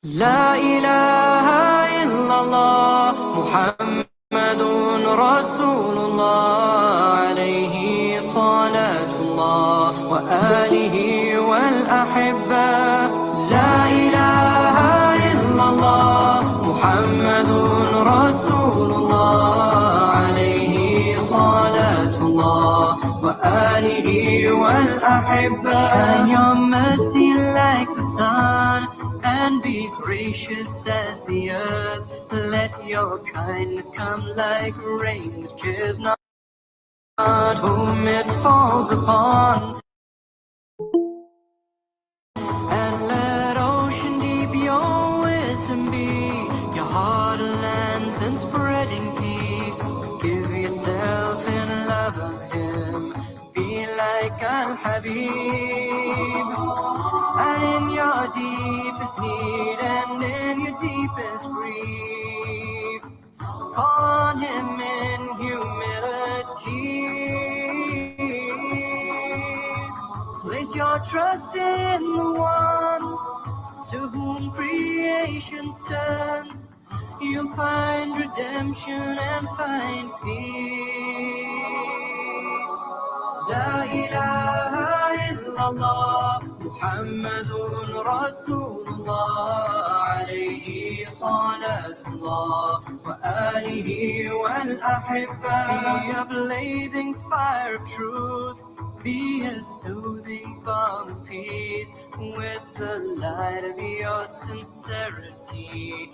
لا إله إلا الله محمد رسول الله عليه صلاة الله وآله والأحبة لا إله إلا الله محمد رسول الله عليه صلاة الله وآله والأحبة Shine your mercy like the sun and be gracious as the earth. Let your kindness come like rain that cares not whom it falls upon. And let ocean deep your wisdom be, your heart a lantern spreading peace. Give yourself in love of him, be like Al-Habib. And in your deepest need and in your deepest grief, call on him in humility. Place your trust in the one to whom creation turns. You'll find redemption and find peace. La ilaha illallah Muhammadun Rasulullah alayhi salatullah wa alihi wal ahibba. Be a blazing fire of truth, be a soothing balm of peace. With the light of your sincerity,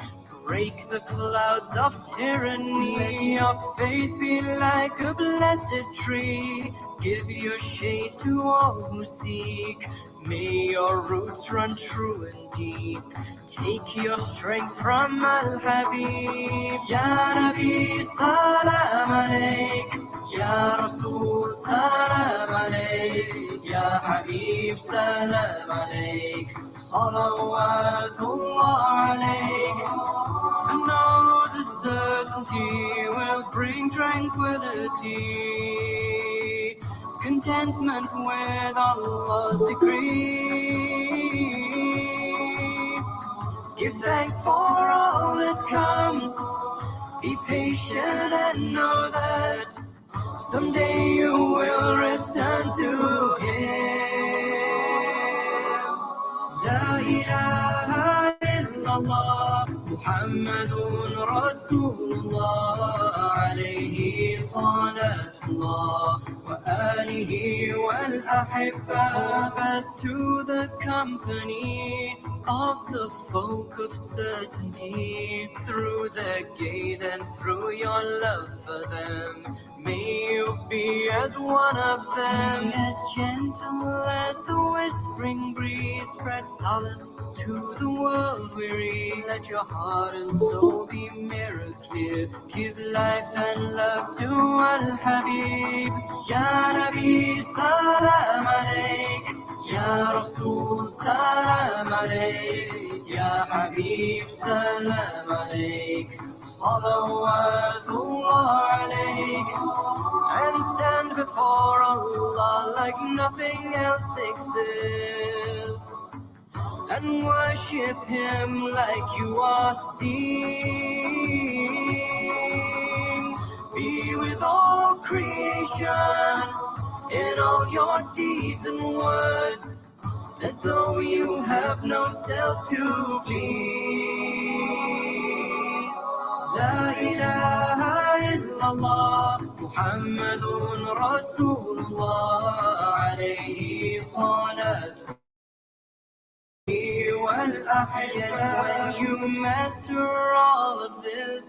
break the clouds of tyranny. Let your faith be like a blessed tree, give your shade to all who seek. May your roots run true and deep, take your strength from Al-Habib. Ya Nabi salam alayk, Ya Rasul salam alayk, Ya Habib salam alayk, salawatullah alayk. And know that certainty will bring tranquility, contentment with Allah's decree. Give thanks for all that comes, be patient and know that someday you will return to him. La ilaha illallah Muhammadun Rasulullah alayhi salatullah wa alihi wal ahibba. Fast to the company of the folk of certainty, through their gaze and through your love for them. May you be as one of them, as gentle as the whispering breeze, spread solace to the world weary. Let your heart and soul be mirror clear, give life and love to Al-Habib. Ya Nabi salam alayk, Ya Rasul salam alayk, Ya Habib salam alayk, salawatullah alayk. And stand before Allah like nothing else exists, and worship him like you are seeing. Be with all creation in all your deeds and words, as though you have no self to please. La ilaha illallah Muhammadun Rasulullah alayhi salatu wal ahibba. When you master all of this,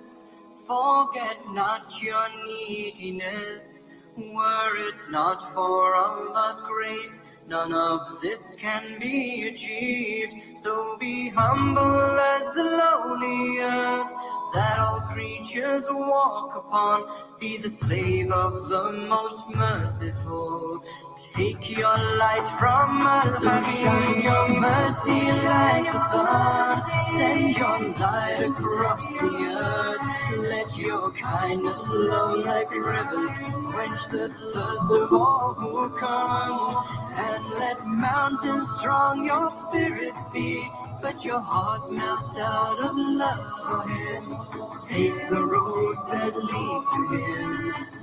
forget not your neediness. Were it not for Allah's grace, none of this can be achieved. So be humble as the lowly earth that all creatures walk upon. Be the slave of the most merciful. Take your light from Al-Habib. Shine your mercy like the sun, send your light across the earth. Let your kindness flow like rivers, quench the thirst of all who come. And Let mountains strong your spirit be, but your heart melt out of love for him. Take the road that leads to him.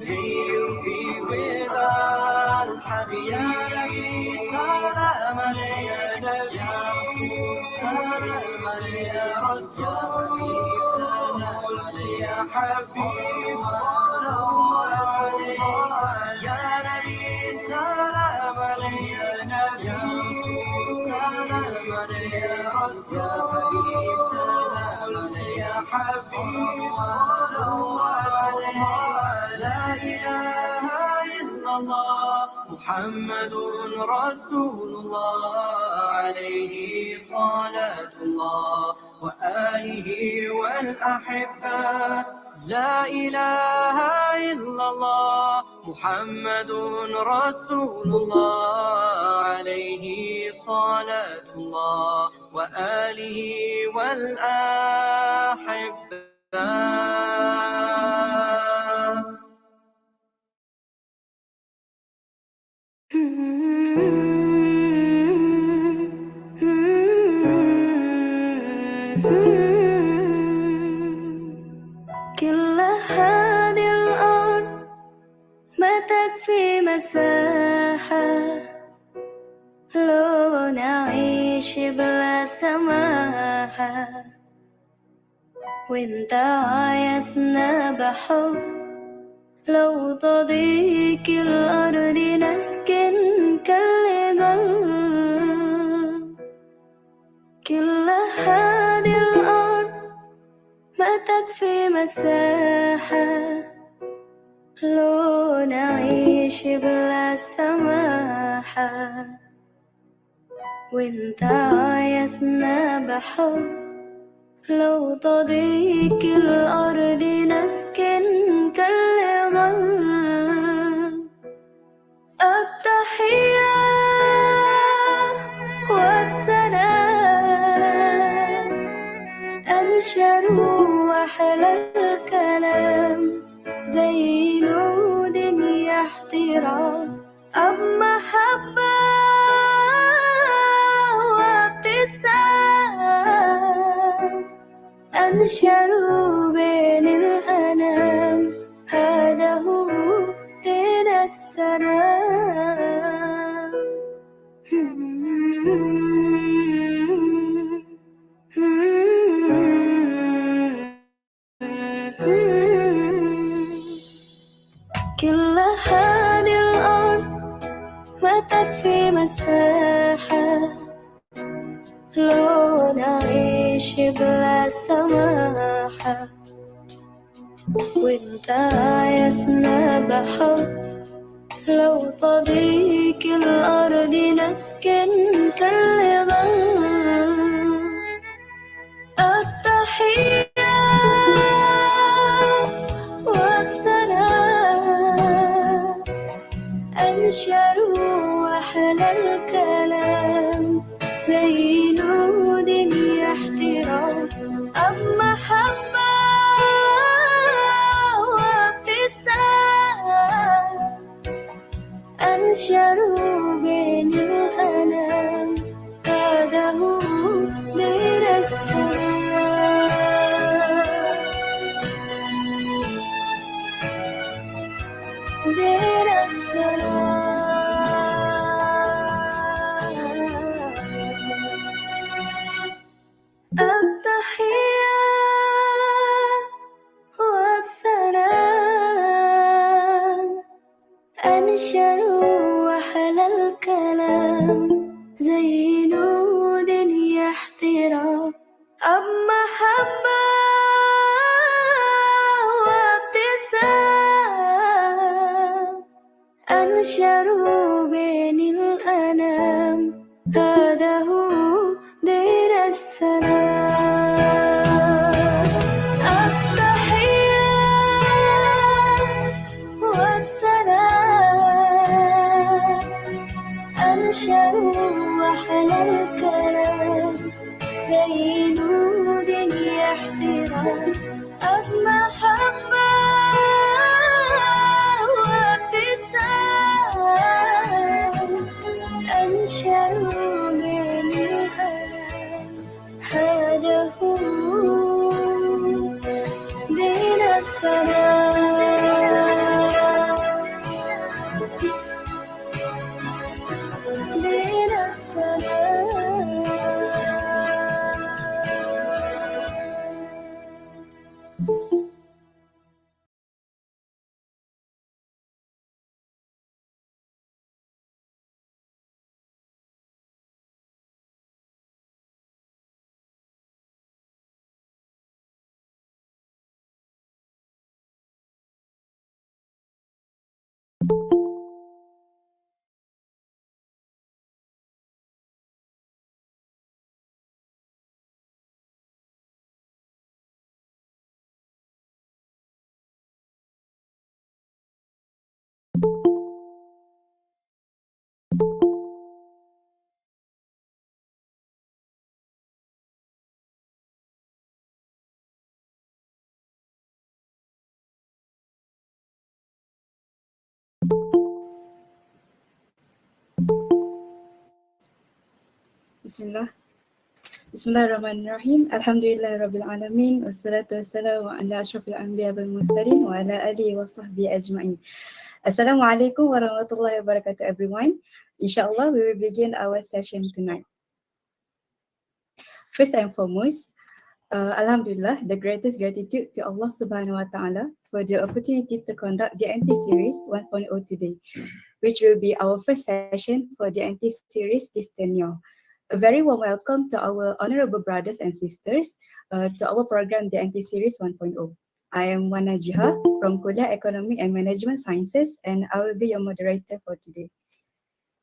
May you be with Al-Habib. Ya Nabi, salam alayka. Ya Rasul, salam alayka. Ya Habib, salam alayka. Ya Habib, sallallahu alayhi. Ya Nabi, salam alayka. Ya Rasul, salam alayka. Ya Habib, salam alayka. Ya Habib, sallallahu alayhi. La ilaha illallah, Muhammadun Rasulullah, alayhi salatullah wa alihi wal ahibba. لا إله إلا الله محمد رسول الله عليه صلاة الله وآله والأحبة. كل هذه الأرض ما تكفي مساحة لو نعيش بلا سماحة، وانت عايزنا بحب لو تضيق الأرض نسكن كالقلب. كل هذه الأرض ما تكفي مساحة لو نعيش بلا سماحة، وانت عايزنا بحب لو تضيق الأرض نسكن كالغل. التحية وبسلام أنشر وحل الكلام زي نود احترام أب محبة وابتسام أنشروا بين الأنام. هذا هو دين السلام. كل هذه الأرض ما تكفي مساحة لو نعيش بلا سماحة، وانت عايزنا بحب لو تضيق الأرض نسكن كالغل. التحية وبسلام أنشروا وحل الكلام زي نود احترام أب محبة وابتسام أنشروا بين الأنام. هذا هو دين السلام. دين السلام. التحية وبسلام أنشروا وحل الكلام زي نود احترام أب محبة وابتسام أنشروا بين الأنام. هذا هو دين السلام. التحية وبسلام أنشروا وحل الكلام زي نود احترام أب محبة وابتسام Bismillah. Bismillahirrahmanirrahim. Alhamdulillahirabbil alamin wassalatu wassalamu ala asyrafil anbiya wal mursalin wa ala alihi wa sahbihi ajma'in. Assalamualaikum warahmatullahi wabarakatuh everyone. Inshallah we will begin our session tonight. First and foremost, Alhamdulillah, the greatest gratitude to Allah Subhanahu Wa Taala for the opportunity to conduct the NT series 1.0 today, which will be our first session for the NT series this tenure. A very warm welcome to our honorable brothers and sisters to our program, the NT series 1.0. I am Wana Jiha from Kuliah Economic and Management Sciences, and I will be your moderator for today.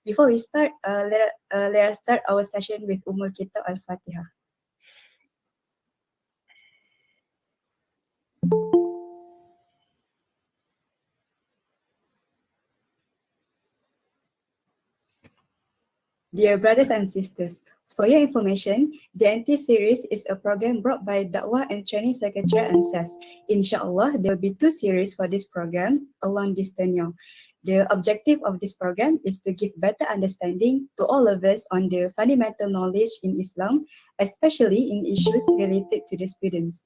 Before we start, let us start our session with Ummul Kitab Al-Fatihah. Dear brothers and sisters, for your information, the NT series is a program brought by Dakwah and Training Secretariat EMSS. Inshallah, there will be 2 series for this program along this tenure. The objective of this program is to give better understanding to all of us on the fundamental knowledge in Islam, especially in issues related to the students.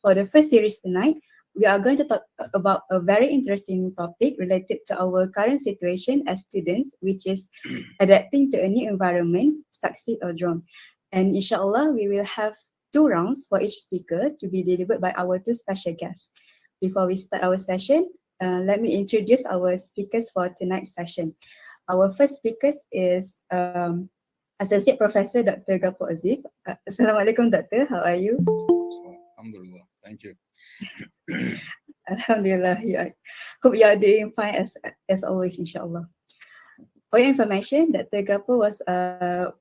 For the first series tonight, we are going to talk about a very interesting topic related to our current situation as students, which is adapting to a new environment, succeed or drown. And inshallah, we will have 2 rounds for each speaker to be delivered by our 2 special guests. Before we start our session, let me introduce our speakers for tonight's session. Our first speaker is Associate Professor Dr. Gapur Oziev. Assalamualaikum, Doctor. How are you? Alhamdulillah. Thank you. Alhamdulillah. Hope you are doing fine as always, inshallah. For your information, Dr. Gapur was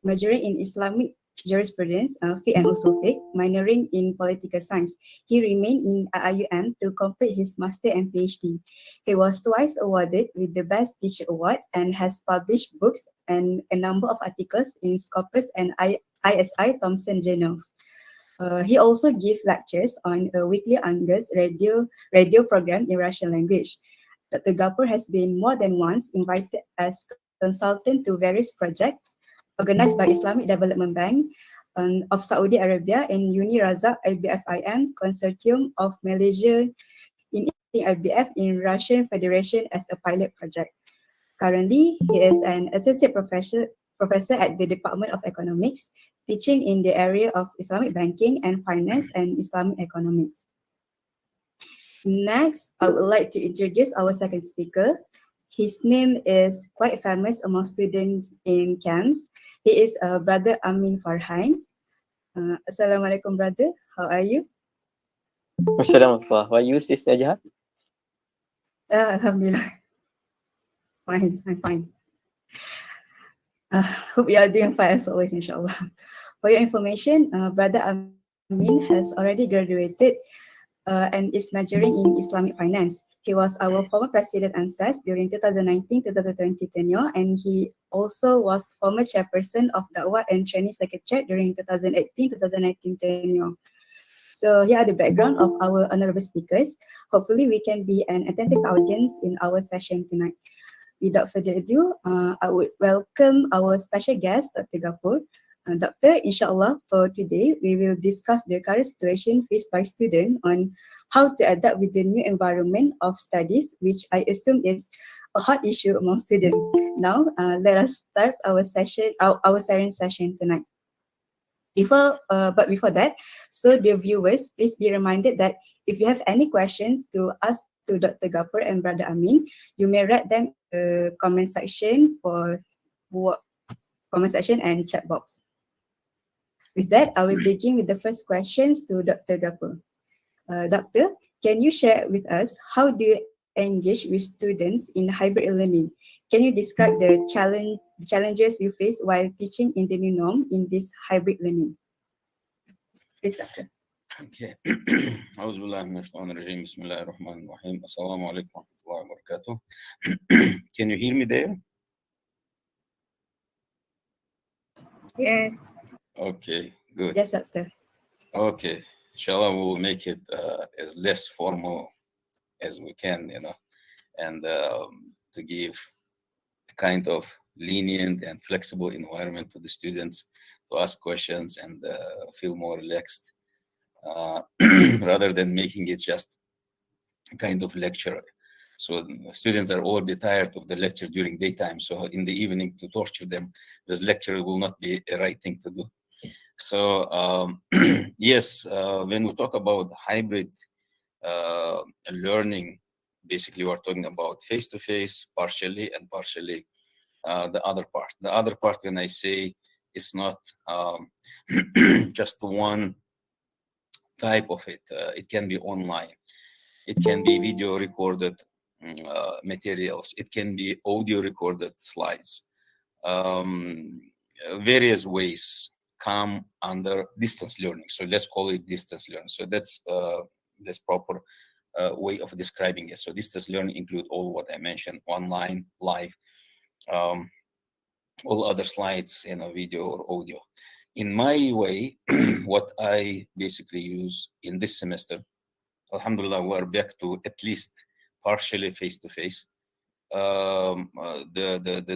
majoring in Islamic jurisprudence, fiqh and usul fiqh, minoring in political science. He remained in IUM to complete his master and PhD. He was twice awarded with the Best Teacher Award and has published books and a number of articles in Scopus and ISI Thomson journals. He also gives lectures on a weekly Angus radio program in Russian language. Dr. Gapur has been more than once invited as consultant to various projects organized by Islamic Development Bank of Saudi Arabia and Uni Razak IBFIM Consortium of Malaysia in IBF in Russian Federation as a pilot project. Currently, he is an associate professor at the Department of Economics, teaching in the area of Islamic banking and finance and Islamic economics. Next, I would like to introduce our second speaker. His name is quite famous among students in camps. He is Brother Amin Farhan. Assalamualaikum, brother. How are you? Assalamualaikum. How are you, Sister Jahat? Alhamdulillah. Fine, I'm fine. Hope you are doing fine as always, inshallah. For your information, Brother Amin has already graduated and is majoring in Islamic finance. He was our former president EMSS during 2019-2020 tenure, and he also was former chairperson of Dakwah and Training Secretariat during 2018-2019 tenure. So here are the background of our honorable speakers. Hopefully we can be an attentive audience in our session tonight. Without further ado, I would welcome our special guest, Dr. Gapur. Doctor, inshallah, for today, we will discuss the current situation faced by students on how to adapt with the new environment of studies, which I assume is a hot issue among students. Now, let us start our sharing session tonight. Before that, so the viewers, please be reminded that if you have any questions to ask to Dr. Gapur and Brother Amin, you may write them in the comment section and chat box. With that, I will begin with the first questions to Dr. Gapur. Doctor, can you share with us how do you engage with students in hybrid learning. Can you describe the challenges you face while teaching in the new norm in this hybrid learning? Please, Doctor. Okay. أعوذ بالله من الشيطان الرجيم بسم الله الرحمن الرحيم السلام عليكم ورحمة الله وبركاته. Can you hear me there? Yes. Okay, good. Yes, Doctor. Okay, inshallah we will make it as less formal as we can, and to give a kind of lenient and flexible environment to the students to ask questions and feel more relaxed, rather than making it just a kind of lecture. So the students are already tired of the lecture during daytime. So in the evening to torture them, this lecture will not be a right thing to do. So yes, when we talk about hybrid learning, basically we're talking about face-to-face partially and partially the other part. The other part, when I say it's not just one type of it, it can be online, it can be video recorded materials, it can be audio recorded slides. Various ways come under distance learning. So let's call it distance learning. So that's proper way of describing it. So distance learning include all what I mentioned: online, live, all other slides, video or audio. In my way, what I basically use in this semester, alhamdulillah, we're back to at least partially face-to-face. The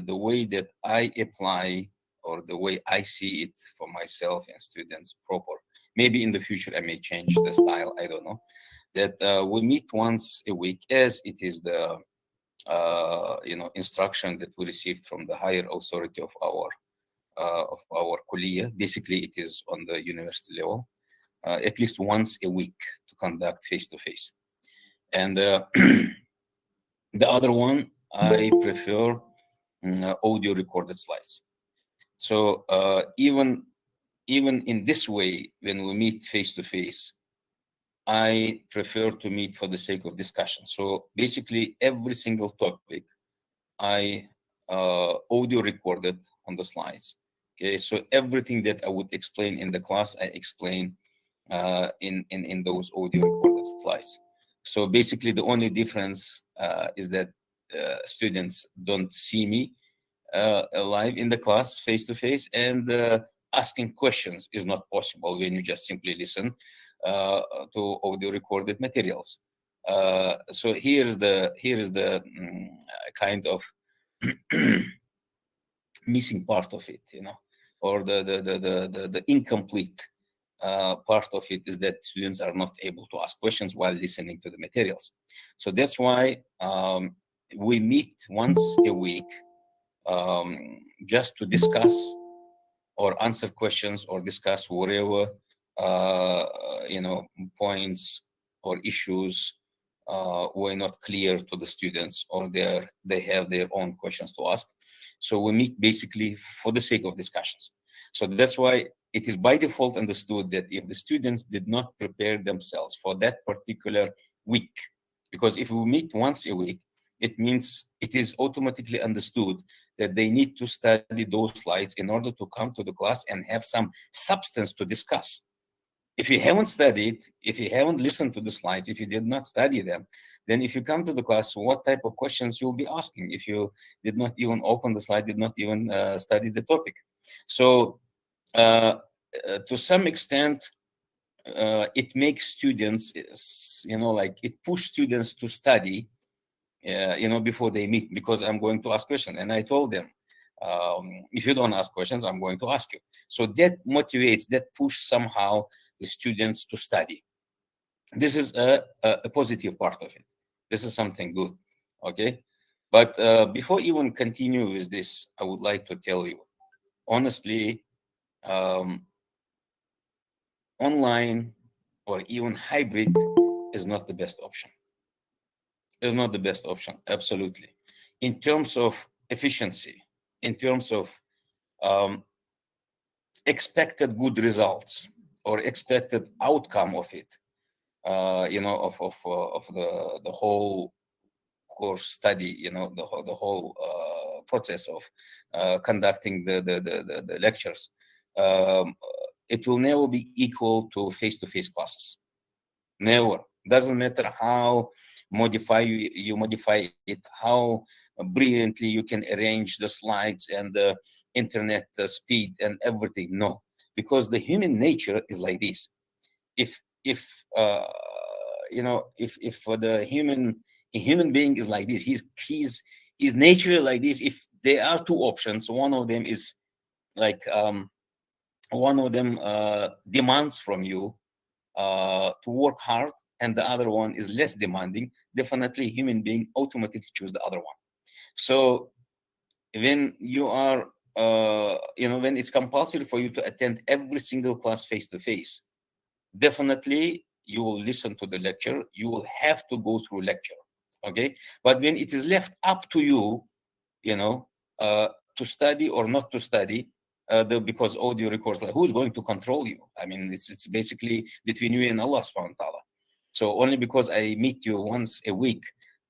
way that I apply, or the way I see it for myself and students proper. Maybe in the future I may change the style, I don't know. That we meet once a week, as it is the instruction that we received from the higher authority of our kuliya. Basically, it is on the university level, at least once a week to conduct face-to-face. And the other one, I prefer audio recorded slides. So even in this way, when we meet face-to-face, I prefer to meet for the sake of discussion. So basically, every single topic I audio recorded on the slides. Okay, so everything that I would explain in the class, I explain in those audio recorded slides. So basically, the only difference is that students don't see me live in the class face to face, and asking questions is not possible when you just simply listen to audio recorded materials. So here is the kind of missing part of it, or the incomplete part of it is that students are not able to ask questions while listening to the materials. So that's why we meet once a week, just to discuss or answer questions or discuss whatever points or issues were not clear to the students, or they have their own questions to ask. So we meet basically for the sake of discussions. So that's why it is by default understood that if the students did not prepare themselves for that particular week, because if we meet once a week, it means it is automatically understood that they need to study those slides in order to come to the class and have some substance to discuss. If you haven't studied, if you haven't listened to the slides, if you did not study them, then if you come to the class, what type of questions you'll be asking if you did not even open the slide, did not even study the topic? So to some extent, it makes students, it pushes students to study, before they meet, because I'm going to ask questions. And I told them, if you don't ask questions, I'm going to ask you. So that motivates, that push somehow the students to study. This is a positive part of it. This is something good, okay? But before even continue with this, I would like to tell you, honestly, online or even hybrid is not the best option. Is not the best option, absolutely. In terms of efficiency, in terms of expected good results or expected outcome of it, of the whole course study, the whole process of conducting the lectures, um, it will never be equal to face-to-face classes. Never. Doesn't matter how you modify it, how brilliantly you can arrange the slides and the internet speed and everything. No, because the human nature is like this. If if the human being is like this, he's naturally like this. If there are two options, one of them is like one of them demands from you to work hard, and the other one is less demanding, definitely human being automatically choose the other one. So when you are when it's compulsory for you to attend every single class face to face, definitely you will listen to the lecture, you will have to go through lecture. Okay, but when it is left up to you, you know to study or not to study, because audio records, like, who's going to control you? I mean, it's basically between you and Allah subhanahu wa ta'ala. So only because I meet you once a week,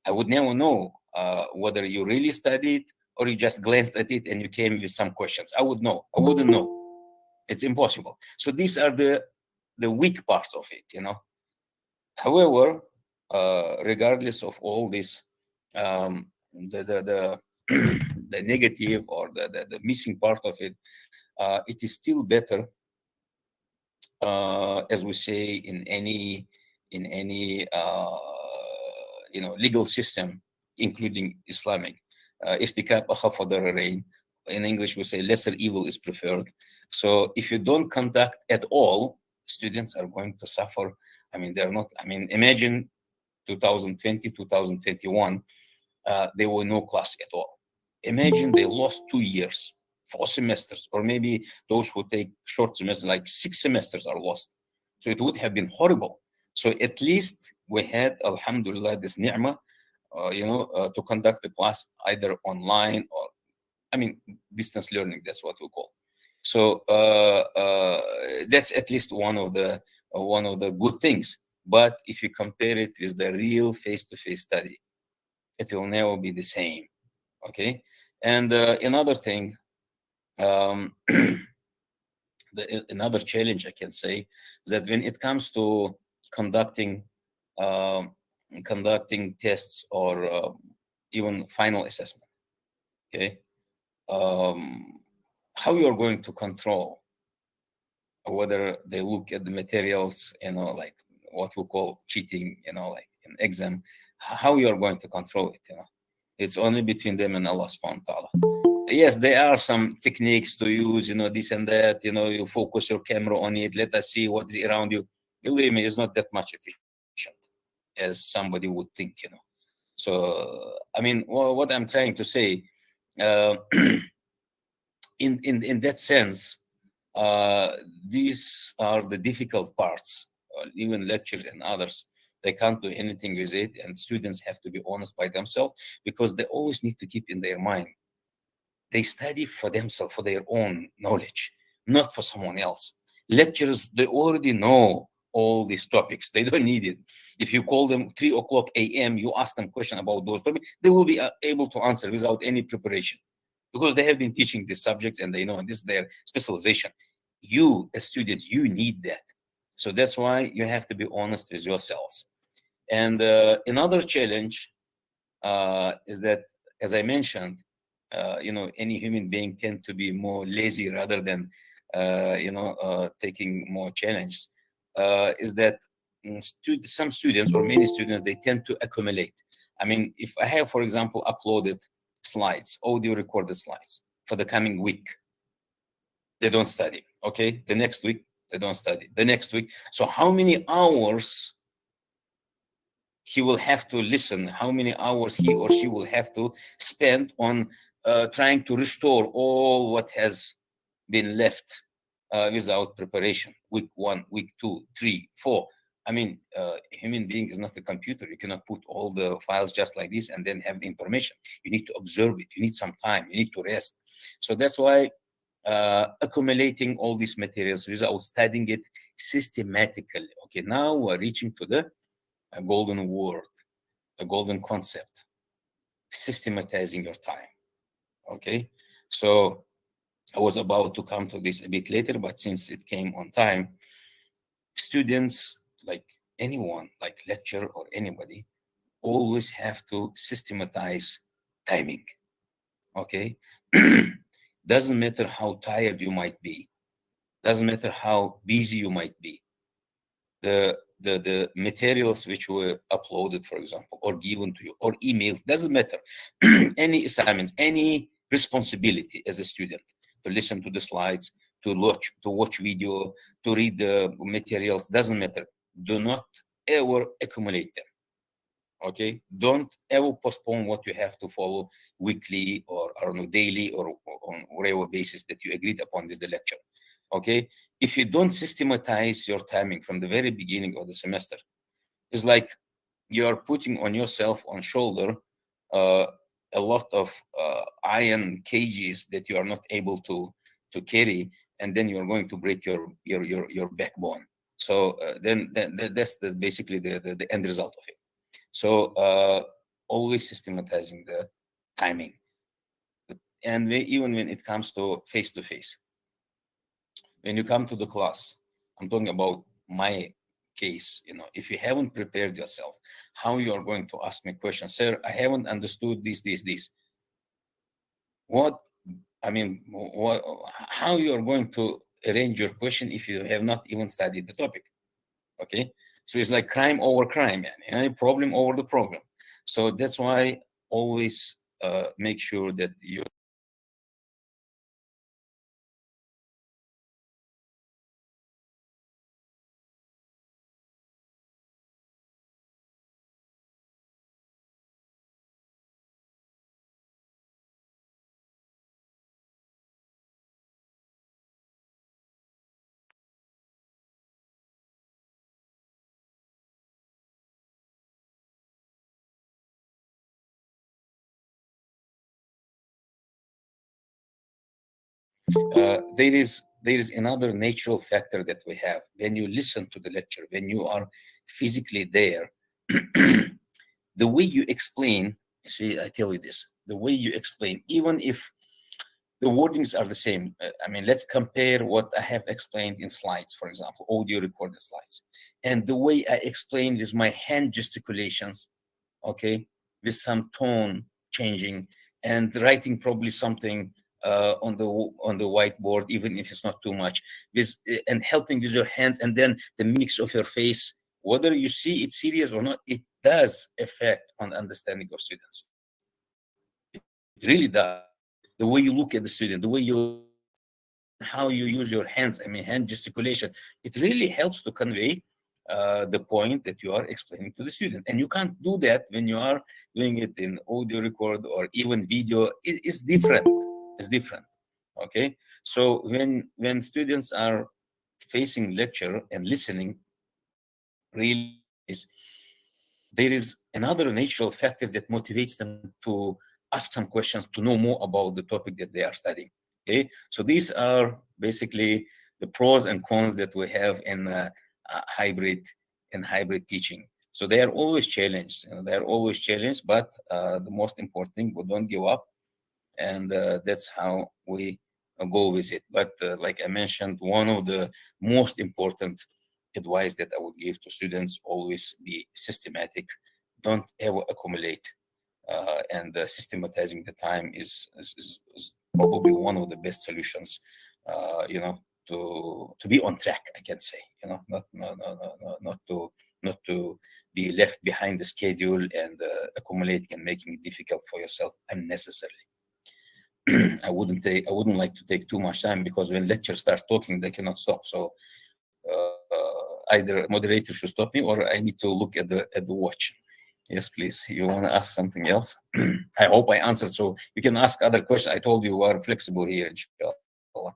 I would never know whether you really studied or you just glanced at it and you came with some questions. I wouldn't know. It's impossible. So these are the weak parts of it, However, regardless of all this, the the negative or the missing part of it, it is still better, as we say in any legal system, including Islamic. ارتكاب أخف ضررين. In English, we say lesser evil is preferred. So if you don't conduct at all, students are going to suffer. I mean, they're not. I mean, imagine 2020, 2021, there were no class at all. Imagine they lost 2 years, 4 semesters, or maybe those who take short semesters, like 6 semesters, are lost. So it would have been horrible. So at least we had, alhamdulillah, this ni'mah, to conduct the class either online or, I mean, distance learning. That's what we call. So that's at least one of the good things. But if you compare it with the real face-to-face study, it will never be the same. Okay. And another thing, another challenge I can say is that when it comes to conducting um, conducting tests or even final assessment, okay, how you are going to control whether they look at the materials, like what we call cheating, like an exam, how you are going to control it, it's only between them and Allah subhanahu wa ta'ala. Yes, there are some techniques to use, this and that, you focus your camera on it, let us see what is around you. Believe me, it's not that much efficient as somebody would think. So, I mean, what I'm trying to say, in that sense, these are the difficult parts. Even lectures and others, they can't do anything with it, and students have to be honest by themselves, because they always need to keep in their mind they study for themselves, for their own knowledge, not for someone else. Lecturers, they already know all these topics. They don't need it. If you call them 3 o'clock a.m., you ask them question about those topics, they will be able to answer without any preparation, because they have been teaching these subjects and they know this is their specialization. You, as students, you need that. So that's why you have to be honest with yourselves. And another challenge is that, as I mentioned, any human being tend to be more lazy rather than, taking more challenges. Is that some students, or many students, they tend to accumulate. I mean, if I have, for example, uploaded slides, audio recorded slides for the coming week, they don't study. Okay, the next week they don't study. The next week. So how many hours he will have to listen, how many hours he or she will have to spend on trying to restore all what has been left without preparation. Week 1, week 2, 3, 4. I mean, human being is not a computer. You cannot put all the files just like this and then have the information. You need to observe it. You need some time. You need to rest. So that's why accumulating all these materials without studying it systematically. Okay, now we're reaching to the a golden word, a golden concept. systematizing your time. Okay, so I was about to come to this a bit later, but since it came on time, students, like anyone, like lecturer or anybody, always have to systematize timing. Okay, doesn't matter how tired you might be, doesn't matter how busy you might be. The materials which were uploaded, for example, or given to you, or emailed, doesn't matter. Any assignments, any responsibility as a student to listen to the slides, to watch video, to read the materials, doesn't matter. Do not ever accumulate them. Okay, don't ever postpone what you have to follow weekly or on a daily or on whatever basis that you agreed upon with the lecture. Okay, if you don't systematize your timing from the very beginning of the semester, it's like you are putting on yourself on shoulder uh, a lot of iron cages that you are not able to carry, and then you are going to break your backbone. So that's basically the end result of it. So always systematizing the timing, and even when it comes to face to face, when you come to the class, I'm talking about my case. If you haven't prepared yourself, how you are going to ask me questions, sir? I haven't understood this. What I mean, what? How you are going to arrange your question if you have not even studied the topic? Okay, so it's like crime over crime, and problem over the problem. So that's why always make sure that you there is another natural factor that we have when you listen to the lecture, when you are physically there. The way you explain, see, I tell you this, the way you explain, even if the wordings are the same. I mean, let's compare what I have explained in slides, for example, audio recorded slides, and the way I explain with my hand gesticulations, okay, with some tone changing, and writing probably something on the whiteboard, even if it's not too much, with and helping with your hands, and then the mix of your face, whether you see it serious or not, it does affect on understanding of students. It really does. The way you look at the student, the way you and how you use your hands, I mean, hand gesticulation, it really helps to convey the point that you are explaining to the student. And you can't do that when you are doing it in audio record or even video. It's different. It's different. Okay. So when students are facing lecture and listening, really there is another natural factor that motivates them to ask some questions, to know more about the topic that they are studying. Okay, so these are basically the pros and cons that we have in hybrid teaching. So they are always challenged. They are always challenged, but the most important thing, we don't give up, and that's how we go with it. But like I mentioned, one of the most important advice that I would give to students: always be systematic. Don't ever accumulate. And systematizing the time is probably one of the best solutions. To be on track, I can say. Not no, no, no, no, not to be left behind the schedule and accumulating and making it difficult for yourself unnecessarily. I wouldn't like to take too much time, because when lecturers start talking, they cannot stop. So either moderator should stop me, or I need to look at the watch. Yes, please. You want to ask something else? I hope I answered. So you can ask other questions. I told you we are flexible here, inshallah.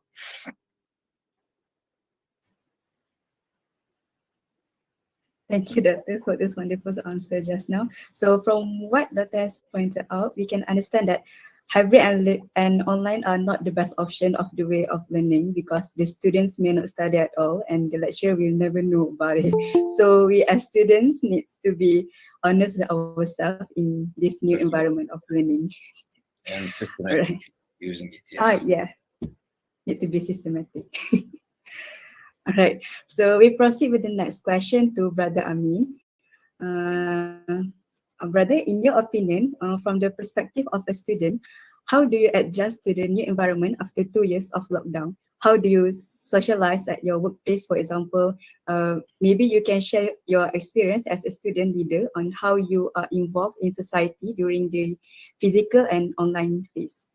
Thank you, Doctor, for this wonderful answer just now. So from what Doctor has pointed out, we can understand that hybrid and online are not the best option of the way of learning because the students may not study at all and the lecturer will never know about it. So we as students need to be honest with ourselves in this new That's good. environment of learning. And All right. systematic using it, yes. Yeah, need to be systematic. All right. So we proceed with the next question to Brother Amin. Brother, in your opinion, from the perspective of a student, how do you adjust to the new environment after 2 years of lockdown? How do you socialize at your workplace, for example? Maybe you can share your experience as a student leader on how you are involved in society during the physical and online phase.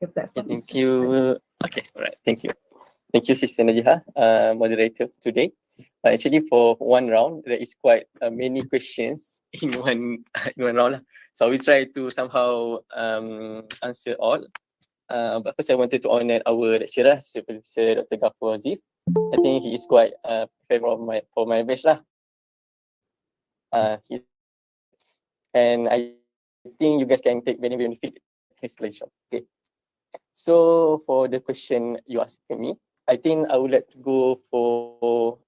Your Okay, platform is thank you. Okay, all right. Thank you. Thank you, Sister Najiha, moderator today. Actually, for one round, there is quite many questions in one round lah. So we try to somehow answer all. But first, I wanted to honor our lecturer, Professor Dr. Gapur Oziev. I think he is quite favorite for my batch lah. And I think you guys can take benefit his lecture. Okay. So for the question you asked me, I think I would like to go for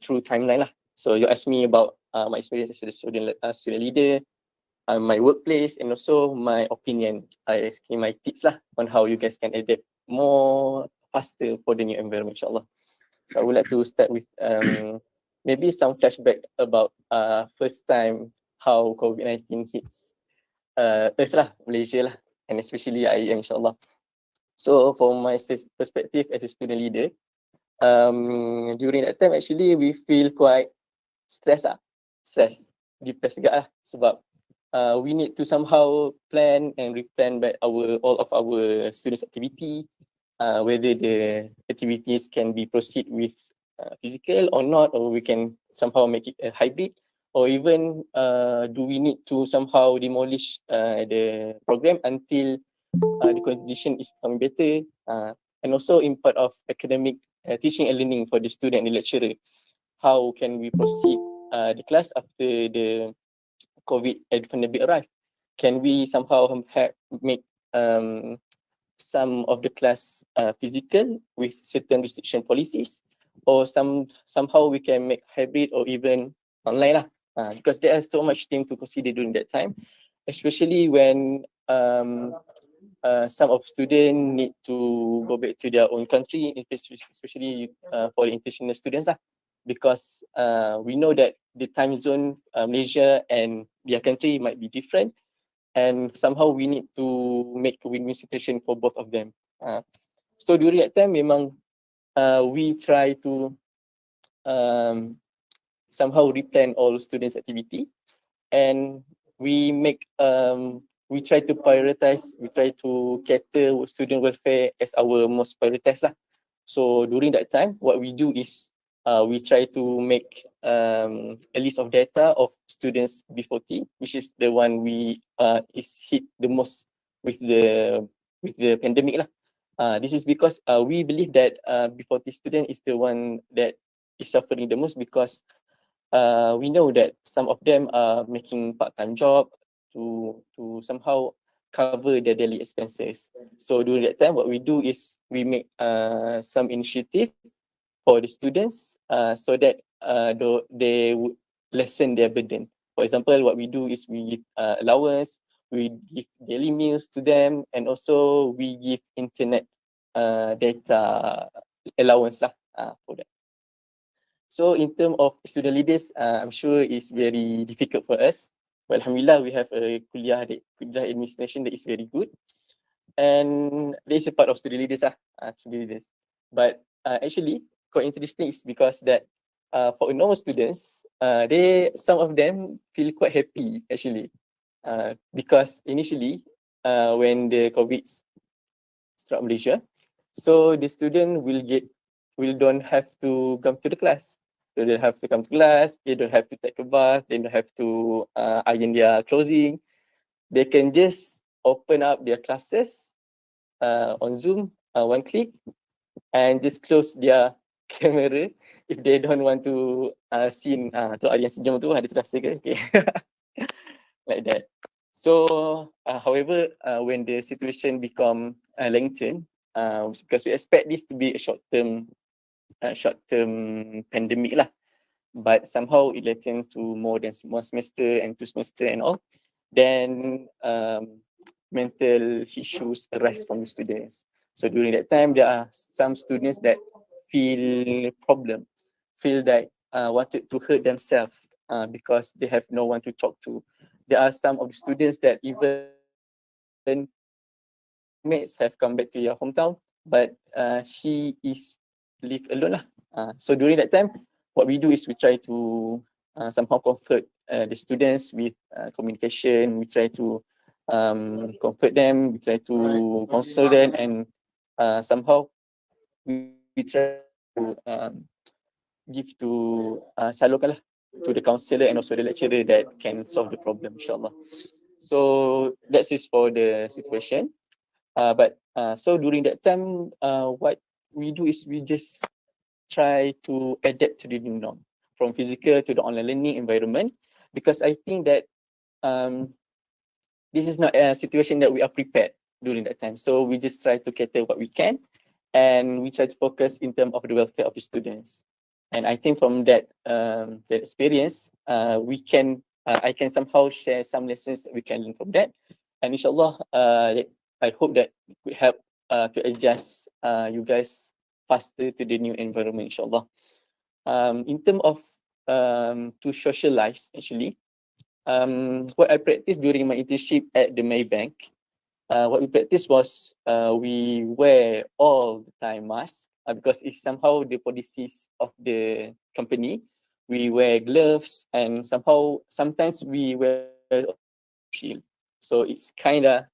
true timeline lah. So you asked me about my experience as a student leader, my workplace, and also my opinion. I ask my tips lah on how you guys can adapt more faster for the new environment, inshallah. So I would like to start with maybe some flashback about first time how COVID-19 hits us lah, Malaysia lah, and especially IEM, inshallah. So from my perspective as a student leader, during that time actually we feel quite stressed, depressed juga lah, sebab we need to somehow plan and replan back all of our students' activity, whether the activities can be proceed with physical or not, or we can somehow make it a hybrid, or even do we need to somehow demolish the program until the condition is becoming better, and also in part of academic teaching and learning for the student and the lecturer. How can we proceed the class after the COVID pandemic arrived? Can we somehow make some of the class physical with certain restriction policies, or somehow we can make hybrid or even online lah, because there are so much things to consider during that time, especially when some of students need to go back to their own country, especially for the international students lah, because we know that the time zone Malaysia and their country might be different, and somehow we need to make a win-win situation for both of them. So during that time, memang we try to somehow replan all students' activity, and we try to prioritize, we try to cater student welfare as our most prioritized lah. So during that time, what we do is we try to make a list of data of students B40, which is the one we is hit the most with the pandemic lah. This is because we believe that B40 student is the one that is suffering the most, because we know that some of them are making part-time job to somehow cover their daily expenses. So during that time, what we do is we make some initiative for the students so that they would lessen their burden. For example, what we do is we give allowance, we give daily meals to them, and also we give internet data allowance lah for that. So in terms of student leaders, I'm sure it's very difficult for us. Well, alhamdulillah, we have a kuliah administration that is very good, and there is a part of student leaders student leaders. But actually, quite interesting is because that for normal students, some of them feel quite happy actually, because initially when the COVID struck Malaysia, so the student will don't have to come to the class. They don't have to come to class, they don't have to take a bath, they don't have to iron their clothing. They can just open up their classes on Zoom, one click, and just close their camera if they don't want to see tu ada yang sejam tu ada terasa ke, okay. Like that. So, however, when the situation become lengthened, because we expect this to be a short-term pandemic lah, but somehow it lengthened to more than 1 semester and 2 semester and all, then mental issues arise from the students. So during that time, there are some students that feel that wanted to hurt themselves because they have no one to talk to. There are some of the students that even mates have come back to your hometown, but he is live alone lah. So during that time, what we do is we try to somehow comfort the students with communication. We try to comfort them. We try to console them, and somehow we try to give to salurkan lah to the counselor and also the lecturer that can solve the problem, inshallah. So that is for the situation. But so during that time, what we do is we just try to adapt to the new norm from physical to the online learning environment, because I think that this is not a situation that we are prepared during that time. So we just try to cater what we can, and we try to focus in terms of the welfare of the students. And I think from that experience, I can somehow share some lessons that we can learn from that. And inshallah, I hope that it could help to adjust you guys faster to the new environment, inshallah. In terms of to socialize, actually, what I practiced during my internship at the Maybank, what we practiced was we wear all the time masks because it's somehow the policies of the company. We wear gloves, and sometimes we wear shield. So it's kind of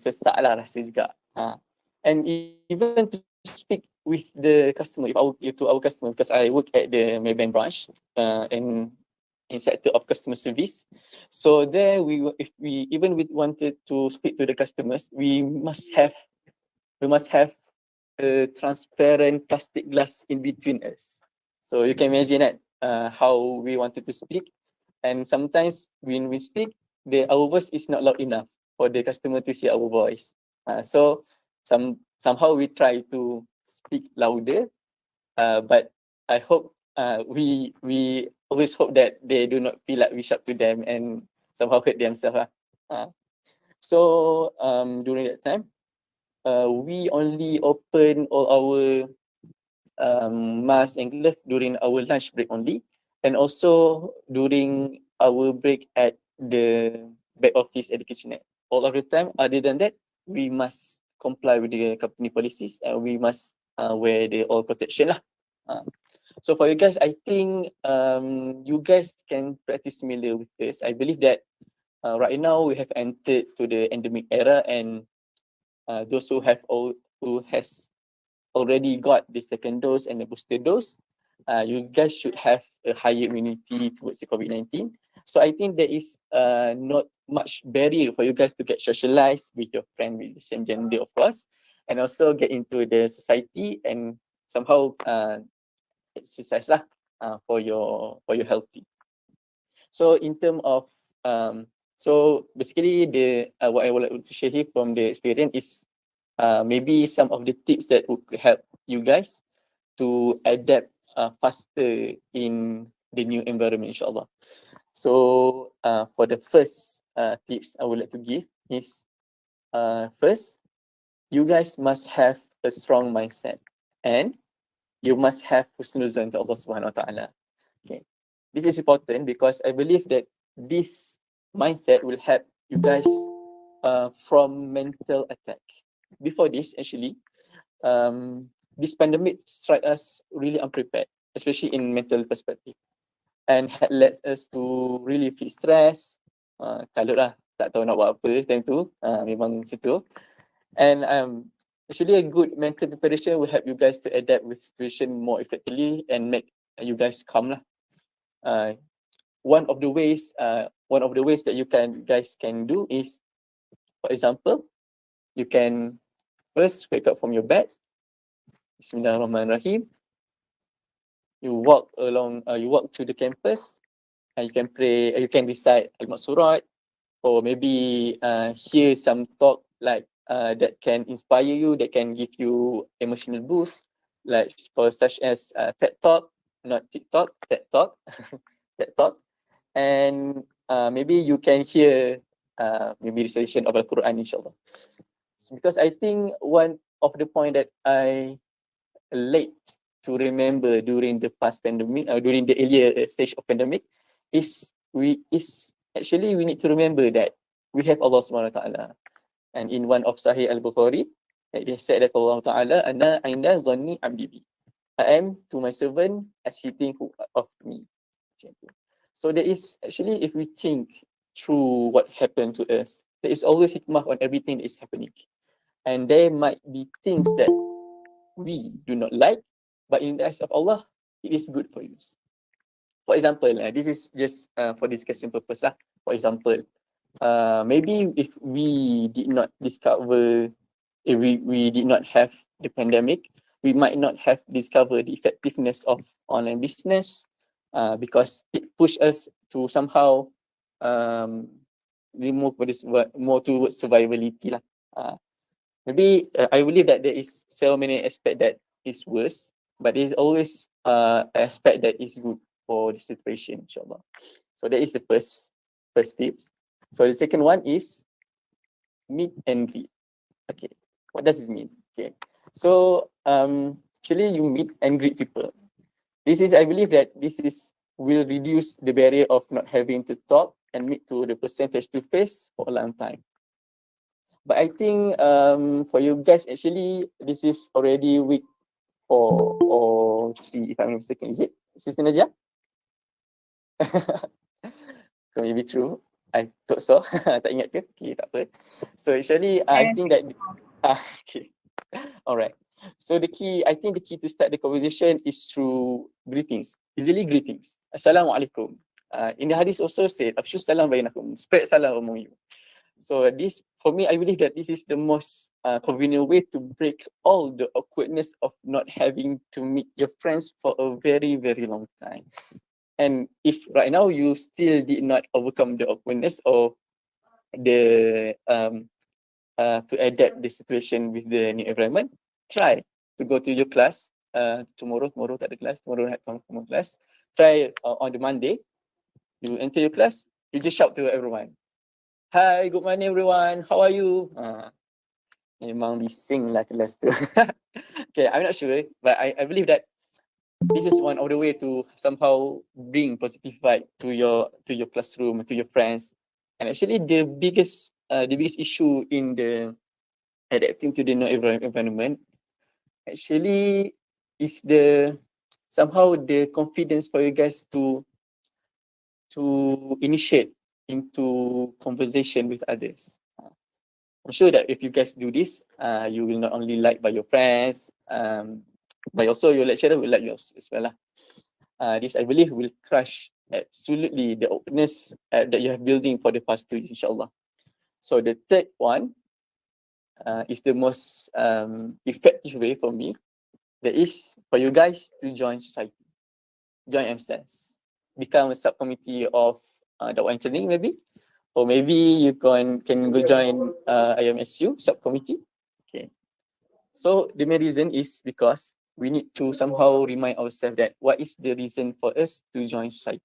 sesak lah rasa juga. And even to speak with the customer, to our customer, because I work at the Maybank branch in sector of customer service. So there if we wanted to speak to the customers, we must have a transparent plastic glass in between us. So you can imagine that how we wanted to speak, and sometimes when we speak, our voice is not loud enough for the customer to hear our voice. So somehow we try to speak louder, but I hope we always hope that they do not feel like we shout to them and somehow hurt themselves. So during that time, we only open all our mask and gloves during our lunch break only, and also during our break at the back office at the kitchenette. All of the time, other than that, we must comply with the company policies, and we must wear the all protection lah. So for you guys, I think you guys can practice similar with this. I believe that right now we have entered to the endemic era, and those who has already got the second dose and the booster dose, you guys should have a higher immunity towards the COVID-19. So I think there is not much barrier for you guys to get socialized with your friend with the same gender, of course, and also get into the society and somehow exercise lah for your healthy. So in terms of so basically what I would like to share here from the experience is maybe some of the tips that would help you guys to adapt faster in the new environment, inshallah. So for the first tips I would like to give is first, you guys must have a strong mindset, and you must have husnuzan to Allah Subhanahu Wa Taala. Okay, this is important because I believe that this mindset will help you guys from mental attack. Before this, actually, this pandemic struck us really unprepared, especially in mental perspective, and had led us to really feel stress. Kalut lah, tak tahu nak buat apa time tu, memang situ. And actually a good mental preparation will help you guys to adapt with situation more effectively and make you guys calm lah. One of the ways that you guys can do is, for example, you can first wake up from your bed. Bismillahirrahmanirrahim. You walk to the campus, and you can pray, you can recite Al-Surat, or maybe hear some talk like that can inspire you, that can give you emotional boost, like for such as TED Talk, not TikTok, TED Talk, TED Talk, and maybe you can hear maybe recitation of Al-Quran, inshallah. So because I think one of the point that I late to remember during the past pandemic, during the earlier stage of pandemic, is we need to remember that we have Allah Subhanahu wa Taala, and in one of Sahih Al-Bukhari, they said that Allah Taala, "Ana inda zanni abdi bi." I am to my servant as he think of me. So there is actually, if we think through what happened to us, there is always hikmah on everything that is happening, and there might be things that we do not like, but in the eyes of Allah, it is good for you. For example, this is just for discussion purpose lah. For example, maybe if we did not discover, if we did not have the pandemic, we might not have discovered the effectiveness of online business, because it pushed us to somehow more towards survivability lah. Maybe I believe that there is so many aspects that is worse, but there is always aspect that is good for the situation, inshallah. So that is the first tips. So the second one is meet and greet. Okay, what does this mean? Okay, so actually you meet and greet people. This is, I believe that this is will reduce the barrier of not having to talk and meet to the person face to face for a long time. But I think for you guys, actually, this is already week 4 or 3, if I'm not mistaken. Is it, Sister Najia? Maybe true. I thought so. Tak ingat ke? Okay, tak apa. So actually, I think that okay. All right. So I think the key to start the conversation is through greetings. Easily greetings. Assalamualaikum. In the hadith also said, Afshu salam bainakum. Spread salam among you. So this, for me, I believe that this is the most convenient way to break all the awkwardness of not having to meet your friends for a very, very long time. And if right now you still did not overcome the awkwardness or the to adapt the situation with the new environment, try to go to your class tomorrow tak ada class, tomorrow have come class. Try on the Monday, you enter your class, you just shout to everyone, "Hi, good morning everyone, how are you?" Memang bising lah kelas tu. Okay, I'm not sure, but I believe that this is one of the way to somehow bring positive vibe to your classroom, to your friends. And actually the biggest issue in the adapting to the new environment actually is the somehow the confidence for you guys to initiate into conversation with others. I'm sure that if you guys do this, you will not only like by your friends, but also your lecturer will like yours as well. This, I believe, will crush absolutely the openness that you have building for the past 2 years, inshallah. So the third one is the most effective way for me. That is for you guys to join society, join EMSS, become a subcommittee of the one training maybe, or maybe you can go join IMSU subcommittee. Okay. So the main reason is because we need to somehow remind ourselves that what is the reason for us to join society?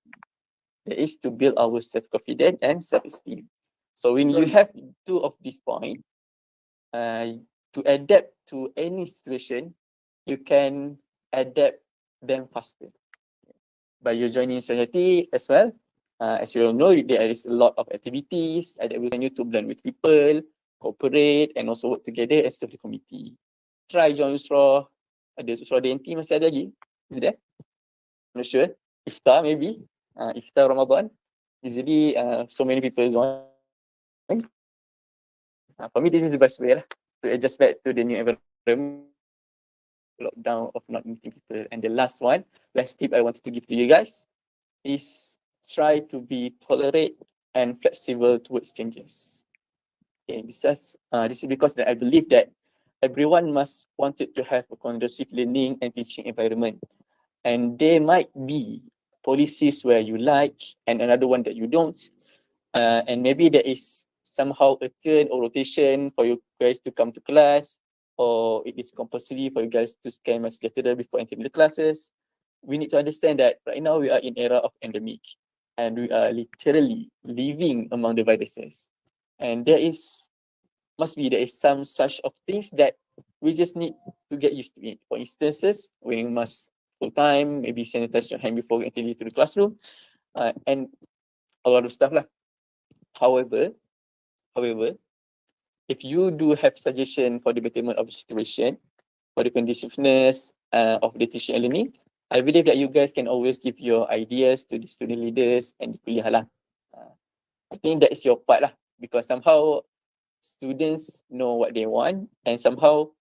That is to build our self-confidence and self-esteem. So when you have 2 of these points, to adapt to any situation, you can adapt them faster. By you joining society as well, as you all know, there is a lot of activities that will send you to blend with people, cooperate, and also work together as a committee. Try join USRA. Ada USRA DNT masih ada lagi? Is there? I'm not sure. Iftar maybe. Iftar Ramadan. Usually so many people join. For me, this is the best way lah, to adjust back to the new environment, lockdown of not meeting people. And the last tip I wanted to give to you guys is try to be tolerant and flexible towards changes. Okay, besides, this is because that I believe that everyone must wanted to have a conducive learning and teaching environment, and there might be policies where you like and another one that you don't. And maybe there is somehow a turn or rotation for you guys to come to class, or it is compulsory for you guys to scan my letter before entering the classes. We need to understand that right now we are in era of endemic, and we are literally living among the viruses. And there is some such of things that we just need to get used to it. For instances, wearing mask full time, maybe sanitize your hand before entering into the classroom, and a lot of stuff lah. However, however, if you do have suggestion for the betterment of the situation, for the conduciveness of the teaching and learning, I believe that you guys can always give your ideas to the student leaders and the kuliah lah. I think that is your part lah, because somehow students know what they want, and somehow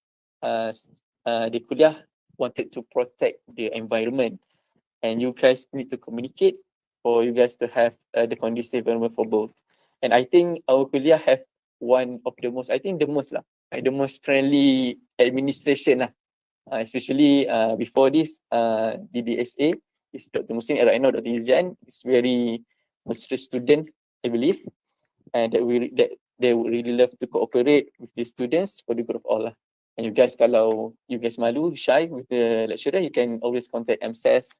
the kuliah wanted to protect the environment, and you guys need to communicate for you guys to have the conducive environment for both. And I think our kuliah have one of the most, I think the most lah, the most friendly administration lah. Especially before this DDSA is Dr. Muslim, and right now Dr. Izzian is very Muslim student, I believe, and that they would really love to cooperate with the students for the good of all lah. And you guys, kalau you guys malu, shy with the lecturer, you can always contact EMSS.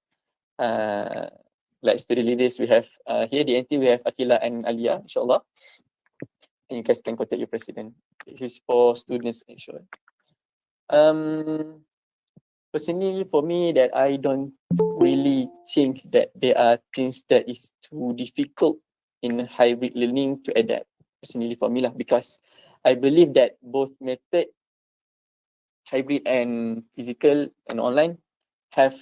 Like student leaders, we have here the NT, we have Akila and Alia, inshallah. And you guys can contact your president. This is for students, inshallah. Personally, for me, that I don't really think that there are things that is too difficult in hybrid learning to adapt. Personally, for me lah, because I believe that both method, hybrid and physical and online, have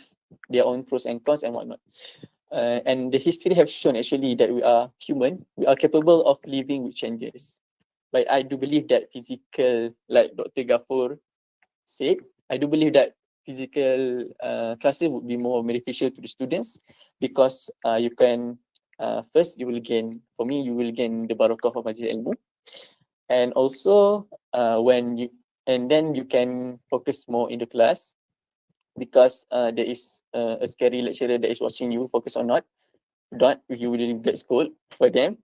their own pros and cons and whatnot. And the history have shown actually that we are human, we are capable of living with changes. But I do believe that physical, like Dr. Gapur said, I do believe that physical classes would be more beneficial to the students, because you can first you will gain, for me, you will gain the barakah of majlis ilmu, and also then you can focus more in the class, because there is a scary lecturer that is watching you focus or not, you will get scolded for them.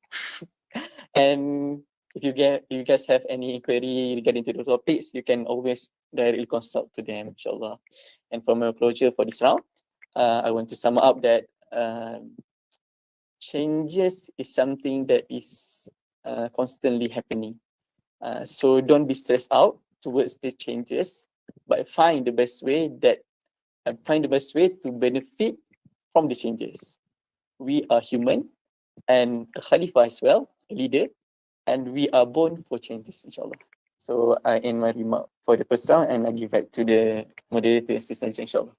And if you guys have any inquiry regarding to the topics, you can always directly consult to them, inshallah. And for my closure for this round, I want to sum up that changes is something that is constantly happening. So don't be stressed out towards the changes, but find the best way to benefit from the changes. We are human, and a Khalifa as well, a leader, and we are born for changes, inshallah. So I end my remark for the first round, and I give back to the moderator, Assistant, inshallah.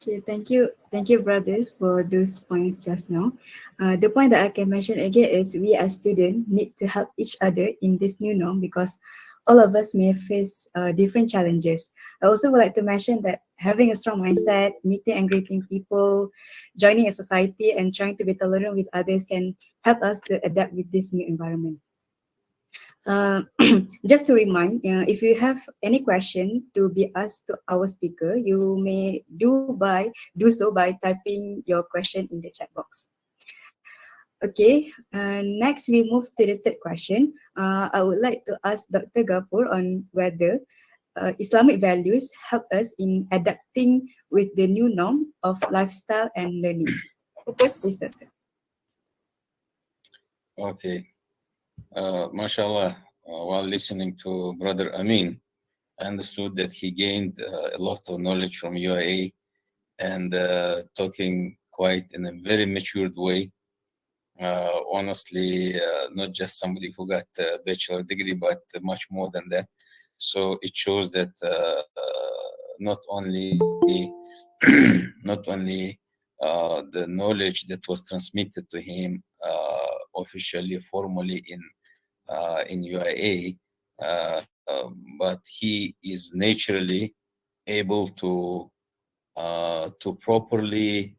Okay, thank you, brothers, for those points just now. The point that I can mention again is we as students need to help each other in this new norm, because all of us may face different challenges. I also would like to mention that having a strong mindset, meeting and greeting people, joining a society, and trying to be tolerant with others can help us to adapt with this new environment. Just to remind, if you have any question to be asked to our speaker, you may do so by typing your question in the chat box. Okay, next we move to the third question. I would like to ask Dr. Gapur on whether Islamic values help us in adapting with the new norm of lifestyle and learning. Please, Doctor. Okay. MashaAllah, while listening to Brother Amin, I understood that he gained a lot of knowledge from UAE and talking quite in a very matured way. Honestly, not just somebody who got a bachelor degree, but much more than that. So it shows that not only the knowledge that was transmitted to him officially, formally in UAE, but he is naturally able to properly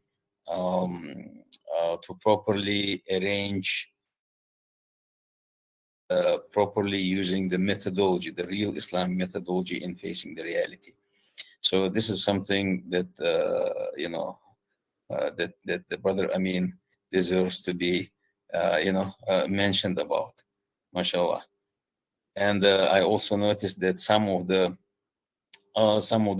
arrange properly using the methodology, the real Islamic methodology in facing the reality. So this is something that that the brother Amin deserves to be mentioned about, mashallah. And I also noticed that some of the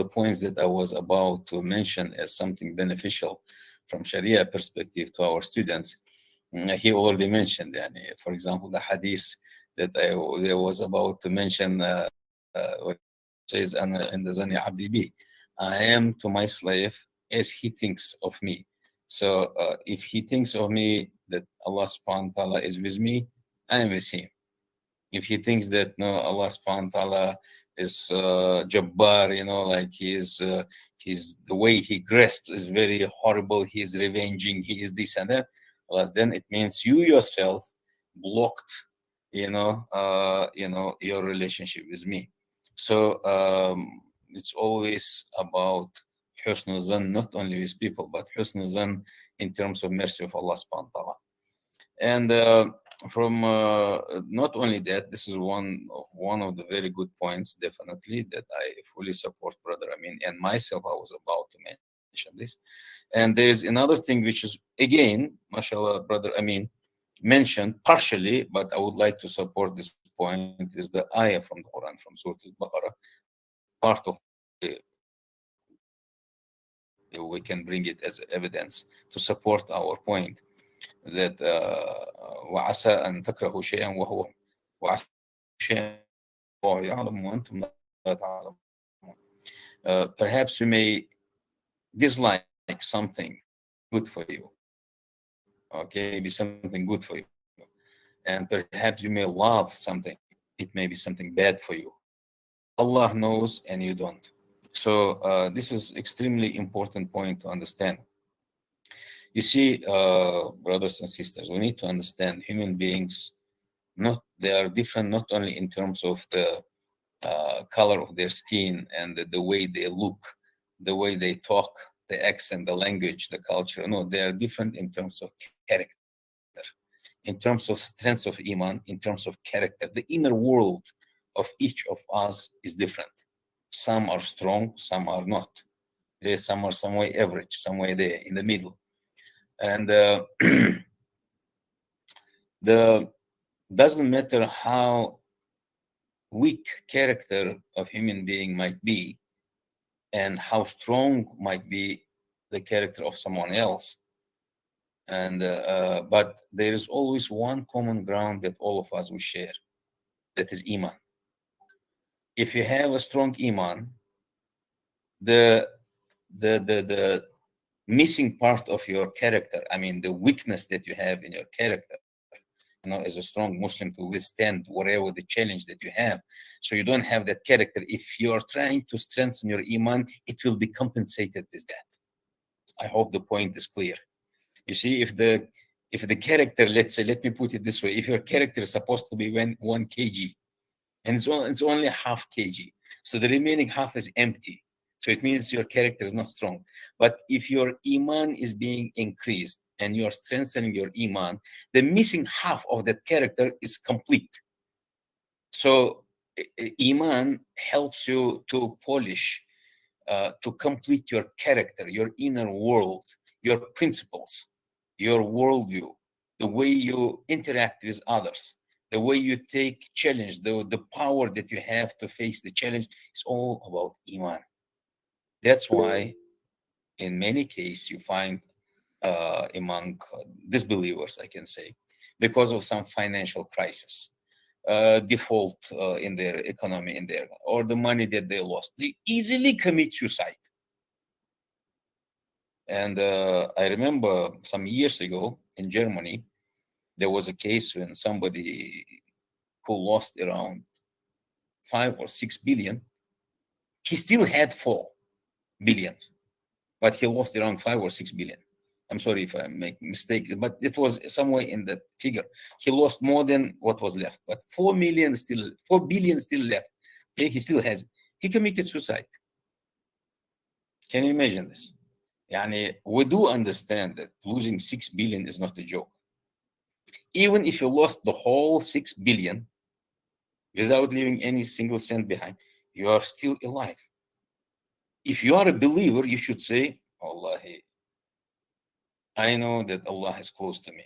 points that I was about to mention as something beneficial from Sharia perspective to our students, he already mentioned. For example, the hadith that I was about to mention, what says, "Ana inda zanni abdi bi," I am to my slave as he thinks of me. So if he thinks of me that Allah subhanahu wa ta'ala is with me, I am with him. If he thinks that no, Allah subhanahu wa ta'ala is Jabbar, like he's the way he grasps is very horrible, he is revenging, he is this and that, well, then it means you yourself blocked, your relationship with me. So it's always about husnul zan, not only with people, but husnul zan in terms of mercy of Allah subhanahu wa ta'ala. And from not only that, this is one of the very good points, definitely, that I fully support brother Amin, and myself, I was about to mention this. And there is another thing which is, again, mashallah, brother Amin mentioned partially, but I would like to support this point, is the ayah from the Quran, from Surah Al-Baqarah. Part of we can bring it as evidence to support our point, that وعسى أن تكرهوا شيئا وعسى شيئا والله يعلم وأنتم لا تعلمون. Perhaps you may dislike something good for you, okay, maybe something good for you, and perhaps you may love something, it may be something bad for you. Allah knows and you don't. So this is extremely important point to understand. You see, brothers and sisters, we need to understand human beings, they are different not only in terms of the color of their skin and the way they look, the way they talk, the accent, the language, the culture. No, they are different in terms of character, in terms of strength of iman, in terms of character. The inner world of each of us is different. Some are strong, some are not. Some are some way average, some way there in the middle. And the doesn't matter how weak character of human being might be and how strong might be the character of someone else, and but there is always one common ground that all of us will share, that is iman. If you have a strong iman, the missing part of your character, I mean the weakness that you have in your character, as a strong Muslim, to withstand whatever the challenge that you have. So you don't have that character. If you're trying to strengthen your iman, it will be compensated with that. I hope the point is clear. You see, if the character, let's say, let me put it this way, if your character is supposed to be 1 kg, and it's only half kg, so the remaining half is empty. So it means your character is not strong. But if your iman is being increased and you are strengthening your iman, the missing half of that character is complete. So iman helps you to polish, to complete your character, your inner world, your principles, your worldview, the way you interact with others, the way you take challenge, the power that you have to face the challenge is all about iman. That's why in many cases you find among disbelievers, I can say, because of some financial crisis, default in their economy, or the money that they lost, they easily commit suicide. And I remember some years ago in Germany, there was a case when somebody who lost around 5 or 6 billion, he still had 4 billion, but he lost around 5 or 6 billion. I'm sorry if I make mistake, but it was somewhere in the figure. He lost more than what was left, but 4 billion still left. Okay, he still has it. He committed suicide. Can you imagine this? We do understand that losing 6 billion is not a joke. Even if you lost the whole 6 billion, without leaving any single cent behind, you are still alive. If you are a believer, you should say, Wallahi, I know that Allah is close to me.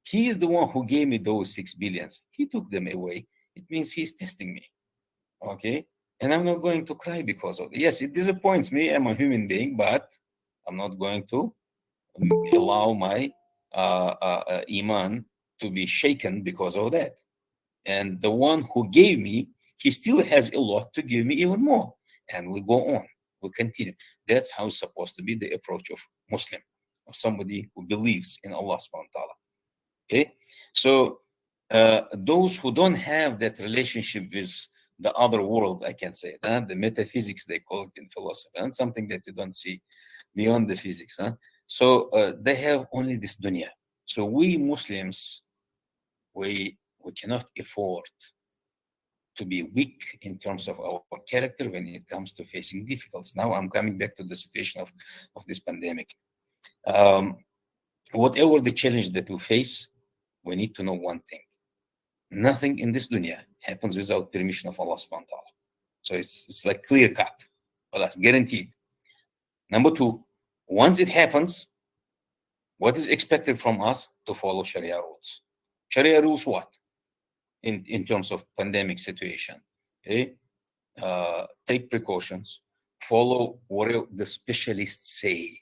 He is the one who gave me those 6 billions. He took them away. It means he's testing me. Okay. And I'm not going to cry because of it. Yes, it disappoints me. I'm a human being, but I'm not going to allow my iman to be shaken because of that. And the one who gave me, he still has a lot to give me even more. And we go on, we continue. That's how it's supposed to be the approach of Muslim, of somebody who believes in Allah subhanahu wa ta'ala. Okay, so those who don't have that relationship with the other world, I can say that the metaphysics they call it in philosophy, and something that you don't see beyond the physics. So they have only this dunya. So we Muslims, we cannot afford to be weak in terms of our character when it comes to facing difficulties. Now I'm coming back to the situation of this pandemic. Whatever the challenge that we face, we need to know one thing. Nothing in this dunya happens without permission of Allah subhanahu wa ta'ala. So it's like clear cut. Allah, guaranteed. Number two, once it happens, what is expected from us? To follow Sharia rules. Sharia rules what? In terms of pandemic situation. Okay? Take precautions, follow what the specialists say.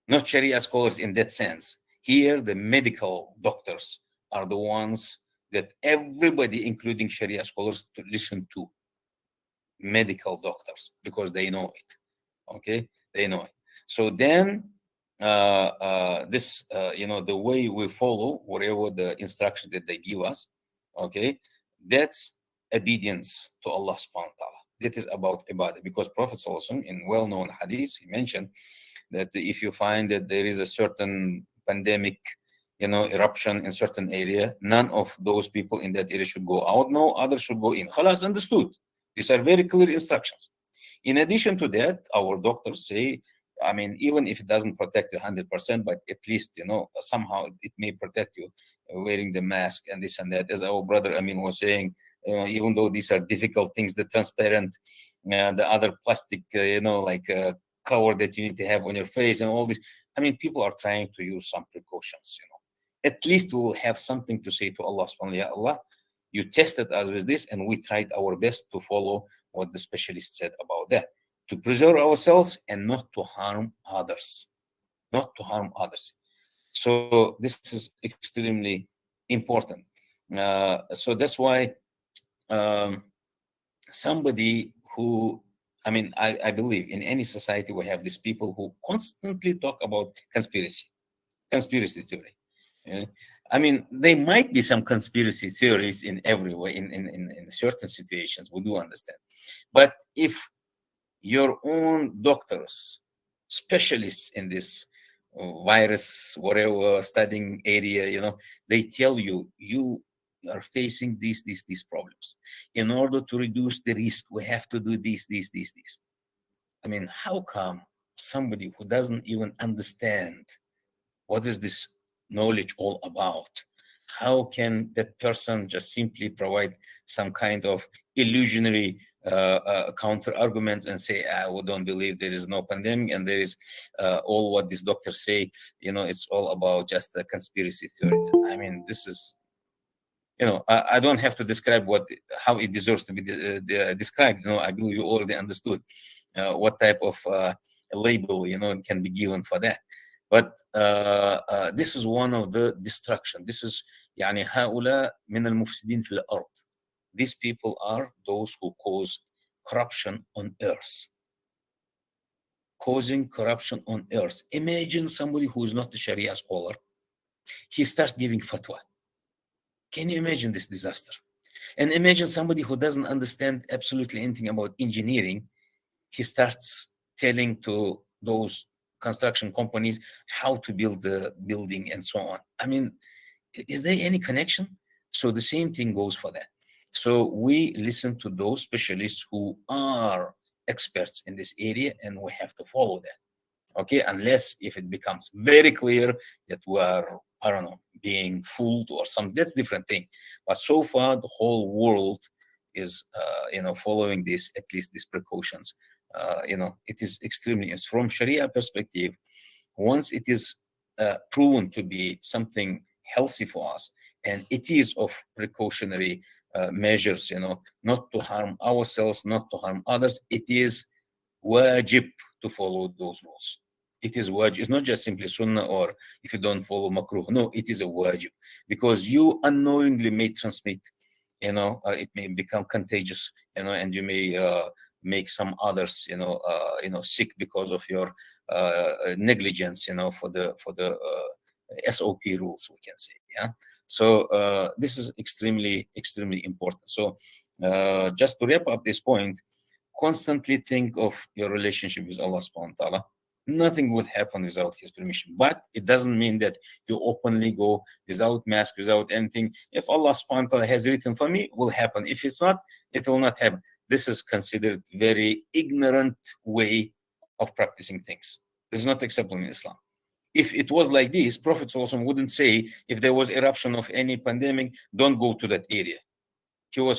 Not Sharia scholars in that sense. Here, the medical doctors are the ones that everybody, including Sharia scholars, to listen to. Medical doctors, because they know it. Okay, they know it. So then, the way we follow whatever the instructions that they give us, okay, that's obedience to Allah subhanahu wa ta'ala. That is about ibadah, because Prophet sallallahu alaihi wasallam, in well-known hadith, he mentioned that if you find that there is a certain pandemic, eruption in certain area, none of those people in that area should go out. No, others should go in. Khalas, understood. These are very clear instructions. In addition to that, our doctors say, I mean, even if it doesn't protect you 100%, but at least, somehow it may protect you, wearing the mask and this and that. As our brother Amin was saying, even though these are difficult things, the transparent, the other plastic, cover that you need to have on your face and all this. I mean, people are trying to use some precautions, At least we will have something to say to Allah subhanahu wa ta'ala. Allah, you tested us with this, and we tried our best to follow what the specialist said about that, to preserve ourselves and not to harm others. Not to harm others. So this is extremely important. So that's why somebody who, I believe in any society we have these people who constantly talk about conspiracy theory. There might be some conspiracy theories in every way, in certain situations, we do understand. But if your own doctors, specialists in this virus, whatever studying area, they tell you, you are facing these problems. In order to reduce the risk, we have to do this. How come somebody who doesn't even understand what is this knowledge all about, how can that person just simply provide some kind of illusionary counter arguments and say, we don't believe there is no pandemic, and there is all what these doctors say, it's all about just a conspiracy theories. This is, I don't have to describe how it deserves to be described. I believe you already understood what type of label, can be given for that. But this is one of the destruction. This is هؤلاء من المفسدين في الأرض. These people are those who cause corruption on earth. Causing corruption on earth. Imagine somebody who is not a Sharia scholar. He starts giving fatwa. Can you imagine this disaster? And imagine somebody who doesn't understand absolutely anything about engineering. He starts telling to those construction companies how to build the building and so on. Is there any connection? So the same thing goes for that. So we listen to those specialists who are experts in this area, and we have to follow that. Okay, unless if it becomes very clear that we are, being fooled or something. That's different thing. But so far, the whole world is, following this, at least these precautions. It is extremely, from Sharia perspective, once it is proven to be something healthy for us, and it is of precautionary measures, not to harm ourselves, not to harm others, it is wajib to follow those rules. It is wajib. It's not just simply sunnah, or if you don't follow makruh. No, it is a wajib, because you unknowingly may transmit, it may become contagious, and you may make some others, sick because of your negligence, for the SOP rules, we can say. Yeah. So this is extremely, extremely important. So just to wrap up this point, constantly think of your relationship with Allah subhanahu wa ta'ala. Nothing would happen without his permission. But it doesn't mean that you openly go without mask, without anything. If Allah subhanahu wa ta'ala has written for me, it will happen. If it's not, it will not happen. This is considered very ignorant way of practicing things. This is not acceptable in Islam. If it was like this, Prophet wouldn't say, if there was eruption of any pandemic, don't go to that area. He would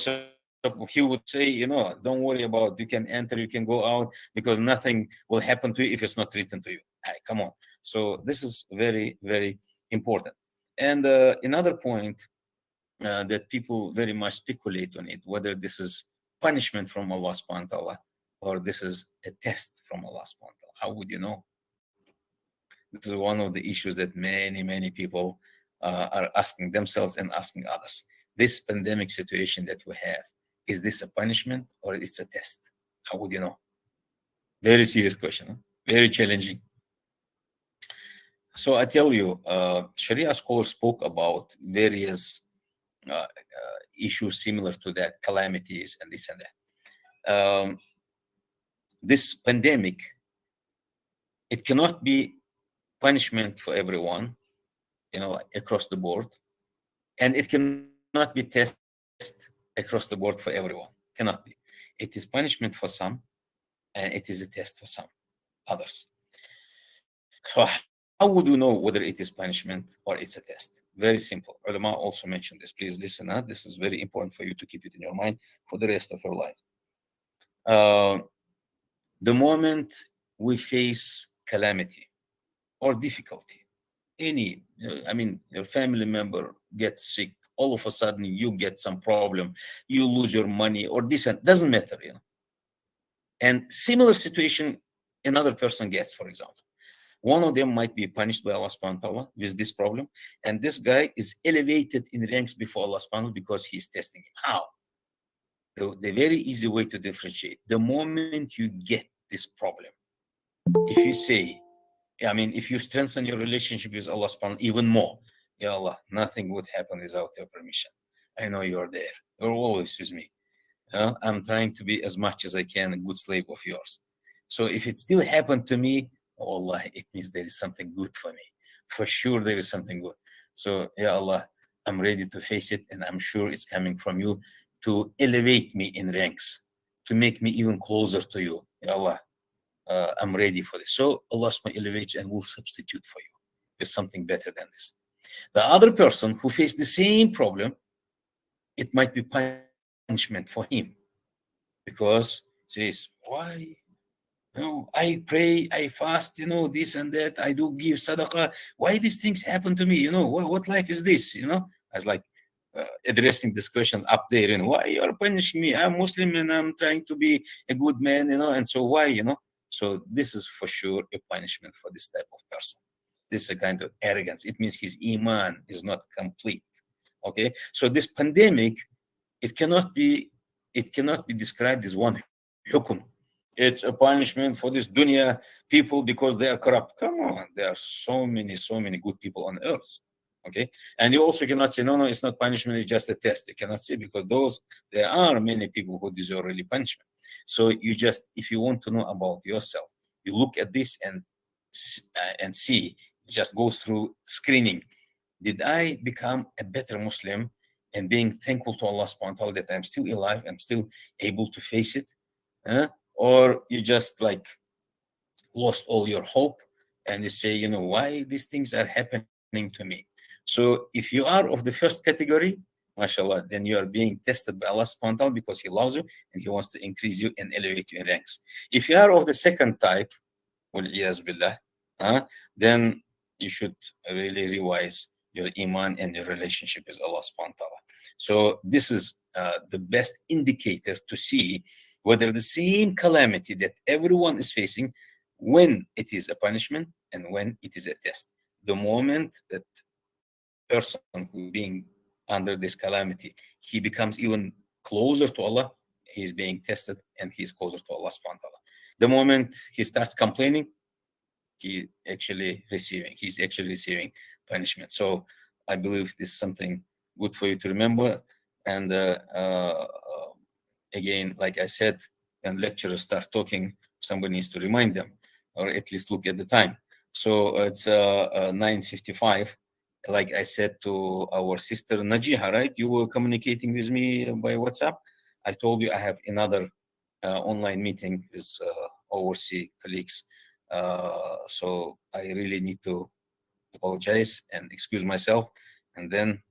say, don't worry about, you can enter, you can go out, because nothing will happen to you if it's not written to you. Come on. So this is very, very important. And another point that people very much speculate on it, whether this is punishment from Allah subhanahu wa ta'ala, or this is a test from Allah subhanahu wa ta'ala. How would you know? This is one of the issues that many, many people are asking themselves and asking others. This pandemic situation that we have, is this a punishment or it's a test? How would you know? Very serious question, huh? Very challenging. So I tell you, Sharia scholars spoke about various issues similar to that, calamities and this and that. This pandemic, it cannot be punishment for everyone, across the board, and it cannot be test across the board for everyone. Cannot be. It is punishment for some, and it is a test for some others. So how would you know whether it is punishment or it's a test? Very simple. Ulama also mentioned this. Please listen. This is very important for you to keep it in your mind for the rest of your life. The moment we face calamity or difficulty, your family member gets sick, all of a sudden you get some problem, you lose your money, or this, and doesn't matter, And similar situation another person gets, for example. One of them might be punished by Allah subhanahu wa ta'ala with this problem, and this guy is elevated in ranks before Allah subhanahu wa ta'ala because he's testing him. How? The very easy way to differentiate, the moment you get this problem, if you say, if you strengthen your relationship with Allah subhanahu wa ta'ala even more, Ya Allah, nothing would happen without your permission. I know you're there. You're always with me. I'm trying to be as much as I can a good slave of yours. So if it still happened to me, oh Allah, it means there is something good for me. For sure there is something good. So, Ya Allah, I'm ready to face it, and I'm sure it's coming from you to elevate me in ranks, to make me even closer to you. Ya Allah, I'm ready for this. So Allah elevates and will substitute for you with something better than this. The other person who faced the same problem, it might be punishment for him, because says, why? I pray, I fast, this and that. I do give sadaqah. Why these things happen to me? What life is this? I was like addressing this question up there. Why you are punishing me? I'm Muslim and I'm trying to be a good man, and so why, So this is for sure a punishment for this type of person. This is a kind of arrogance. It means his iman is not complete. Okay, so this pandemic, it cannot be described as one hukum. It's a punishment for this dunya people because they are corrupt. Come on, there are so many good people on earth. Okay, and you also cannot say no, it's not punishment, it's just a test. You cannot say, because there are many people who deserve really punishment. So if you want to know about yourself, you look at this and see. Just go through screening. Did I become a better Muslim, and being thankful to Allah subhanahu wa ta'ala that I'm still alive, I'm still able to face it? Or you just like lost all your hope and you say, why these things are happening to me? So if you are of the first category, mashallah, then you are being tested by Allah subhanahu wa ta'ala because He loves you and He wants to increase you and elevate you in ranks. If you are of the second type, wal-iyaz billah, then you should really revise your iman and your relationship with Allah subhanahu wa ta'ala. So this is the best indicator to see whether the same calamity that everyone is facing, when it is a punishment and when it is a test. The moment that person who being under this calamity, he becomes even closer to Allah, he's being tested and he's closer to Allah subhanahu wa ta'ala. The moment he starts complaining, he's actually receiving punishment. So I believe this is something good for you to remember. And again, like I said, when lecturers start talking, somebody needs to remind them, or at least look at the time. So it's 9:55. Like I said to our sister Najiha, right? You were communicating with me by WhatsApp. I told you I have another online meeting with overseas colleagues. So I really need to apologize and excuse myself. And then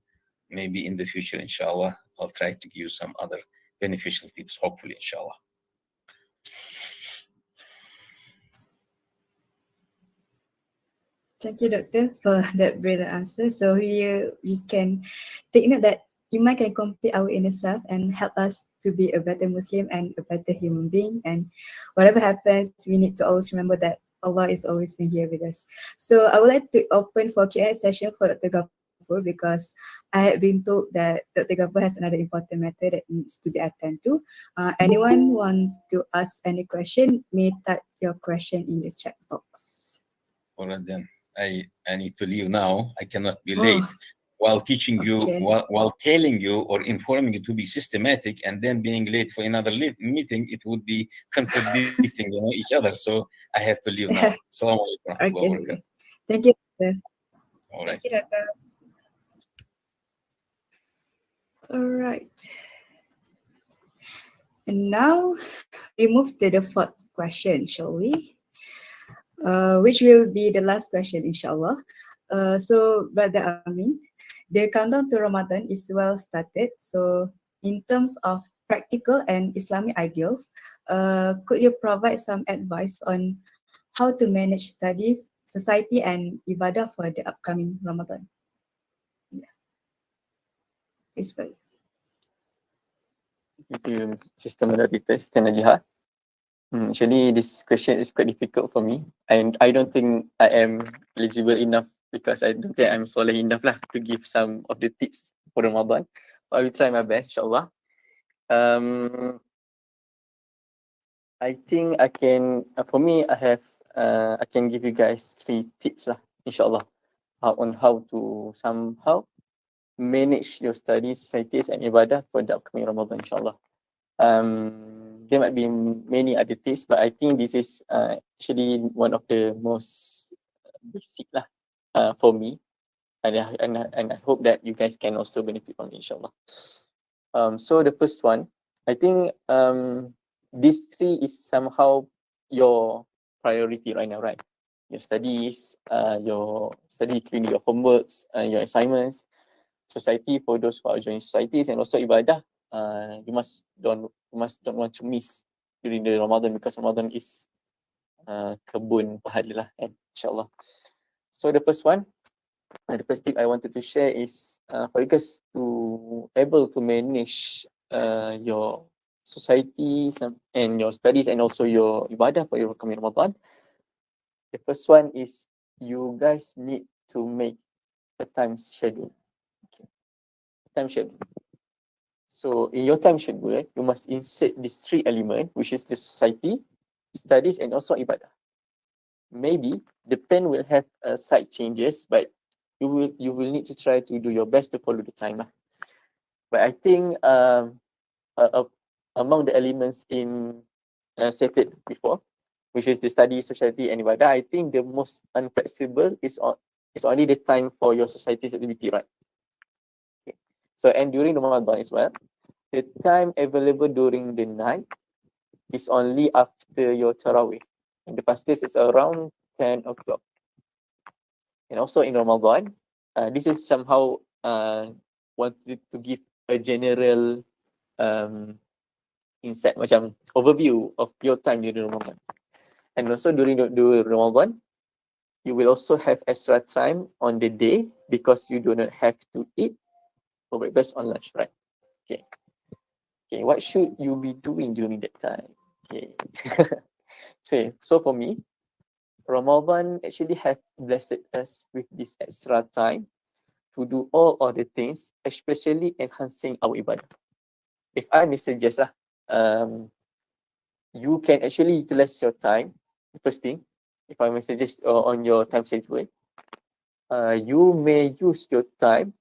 maybe in the future, inshallah, I'll try to give you some other beneficial tips, hopefully, inshallah. Thank you, Doctor, for that brilliant answer. So we can take note that Iman can complete our inner self and help us to be a better Muslim and a better human being. And whatever happens, we need to always remember that Allah is always been here with us. So I would like to open for Q&A session for Dr. Gapur because I had been told that Dr. Gapur has another important matter that needs to be attended to. Anyone wants to ask any question, may type your question in the chat box. All right, then. I need to leave now. I cannot be late while teaching you, Okay. while telling you or informing you to be systematic, and then being late for another meeting. It would be contradicting, each other. So I have to leave now. Assalamu alaikum wa rahmatullahi wa barakatuh. Thank you, Doctor. All right. Thank you, Doctor. All right. And now we move to the fourth question, shall we? Which will be the last question, inshallah. So, Brother Amin, the countdown to Ramadan is well started. So, in terms of practical and Islamic ideals, could you provide some advice on how to manage studies, society, and ibadah for the upcoming Ramadan? Yeah. Please, Brother. Thank you, Sister Moderator, Sister Najiha. Actually, this question is quite difficult for me, and I don't think I am eligible enough because I don't think I'm solid enough lah to give some of the tips for Ramadan. But I will try my best, inshallah. I think I can. For me, I can give you guys 3 tips lah, inshallah, on how to somehow manage your studies, societies, and ibadah for the upcoming Ramadan, inshallah. There might be many other tips, but I think this is actually one of the most basic lah for me, and I hope that you guys can also benefit from it, inshallah. So the first one, I think these 3 is somehow your priority right now, right? Your studies, including your homeworks, your assignments, society for those who are joining societies, and also ibadah. You must don't want to miss during the Ramadan because Ramadan is kebun pahala lah, inshallah. So the first tip I wanted to share is for you guys to able to manage your society and your studies and also your ibadah for your coming Ramadan. The first one is you guys need to make a time schedule. Okay. Time schedule. So in your time schedule, you must insert these 3 elements, which is the society, studies, and also ibadah. Maybe the pen will have slight changes, but you will need to try to do your best to follow the time. But I think among the elements in stated before, which is the study, society, and ibadah, I think the most unflexible is only the time for your society's activity, right? Okay. So, and during the Ramadan as well, the time available during the night is only after your Tarawih. And the fastest is around 10 o'clock. And also in Ramadan, this is somehow wanted to give a general insight, macam overview of your time during Ramadan. And also during the Ramadan, you will also have extra time on the day because you do not have to eat for breakfast on lunch, right? Okay. Okay, what should you be doing during that time? Okay. So for me, Ramadan actually have blessed us with this extra time to do all other things, especially enhancing our ibadah. If I may suggest, you can actually utilize your time. First thing, if I may suggest on your time schedule, you may use your time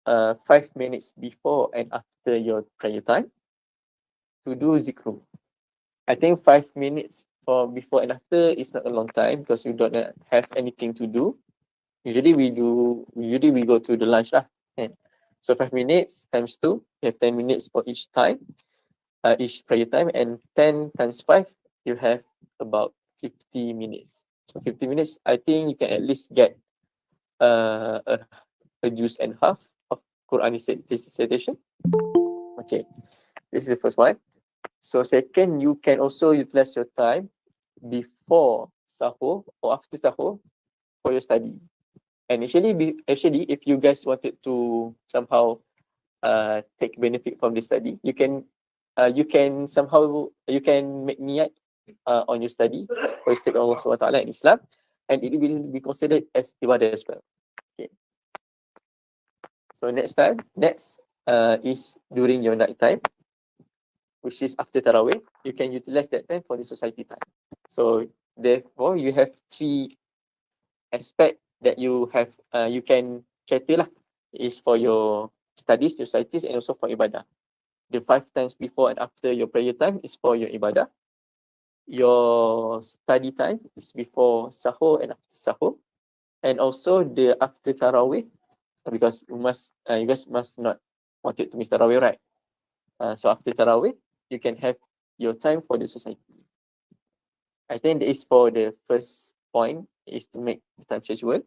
5 minutes before and after your prayer time to do zikr. I think 5 minutes for before and after is not a long time because you don't have anything to do. Usually we go to the lunch lah. And so 5 minutes times 2, you have 10 minutes for each time, each prayer time, and 10 times 5, you have about 50 minutes. So 50 minutes, I think you can at least get a juice and half of Quran recitation. Okay, this is the first one. So second, you can also utilize your time before sahur or after sahur for your study. And actually, if you guys wanted to somehow take benefit from the study, you can make niat on your study for the sake of Allah SWT in Islam, and it will be considered as ibadah as well. Okay. So next is during your night time, which is after Tarawih. You can utilize that time for the society time. So therefore, you have 3 aspects that you can cater lah. Is for your studies, your societies, and also for ibadah. The 5 times before and after your prayer time is for your ibadah. Your study time is before sahur and after sahur, and also the after Tarawih, because you guys must not want it to miss Tarawih, right? So after Tarawih, you can have your time for the society. I think that is for the first point, is to make the time schedule.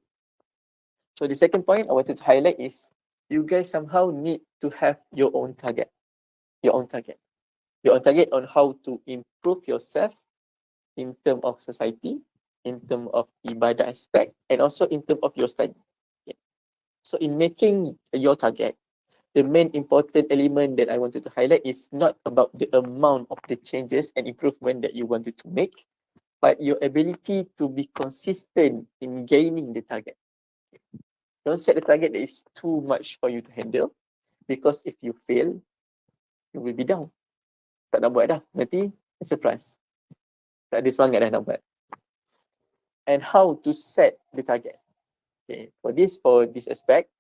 So the second point I wanted to highlight is you guys somehow need to have your own target. Your own target on how to improve yourself in terms of society, in terms of ibadah aspect, and also in terms of your study. Okay. So in making your target, the main important element that I wanted to highlight is not about the amount of the changes and improvement that you wanted to make, but your ability to be consistent in gaining the target. Don't set a target that is too much for you to handle, because if you fail, you will be down. Tak nak buat dah. Nanti surprise. Tak ada semangat dah nak buat. And how to set the target. Okay. For this aspect,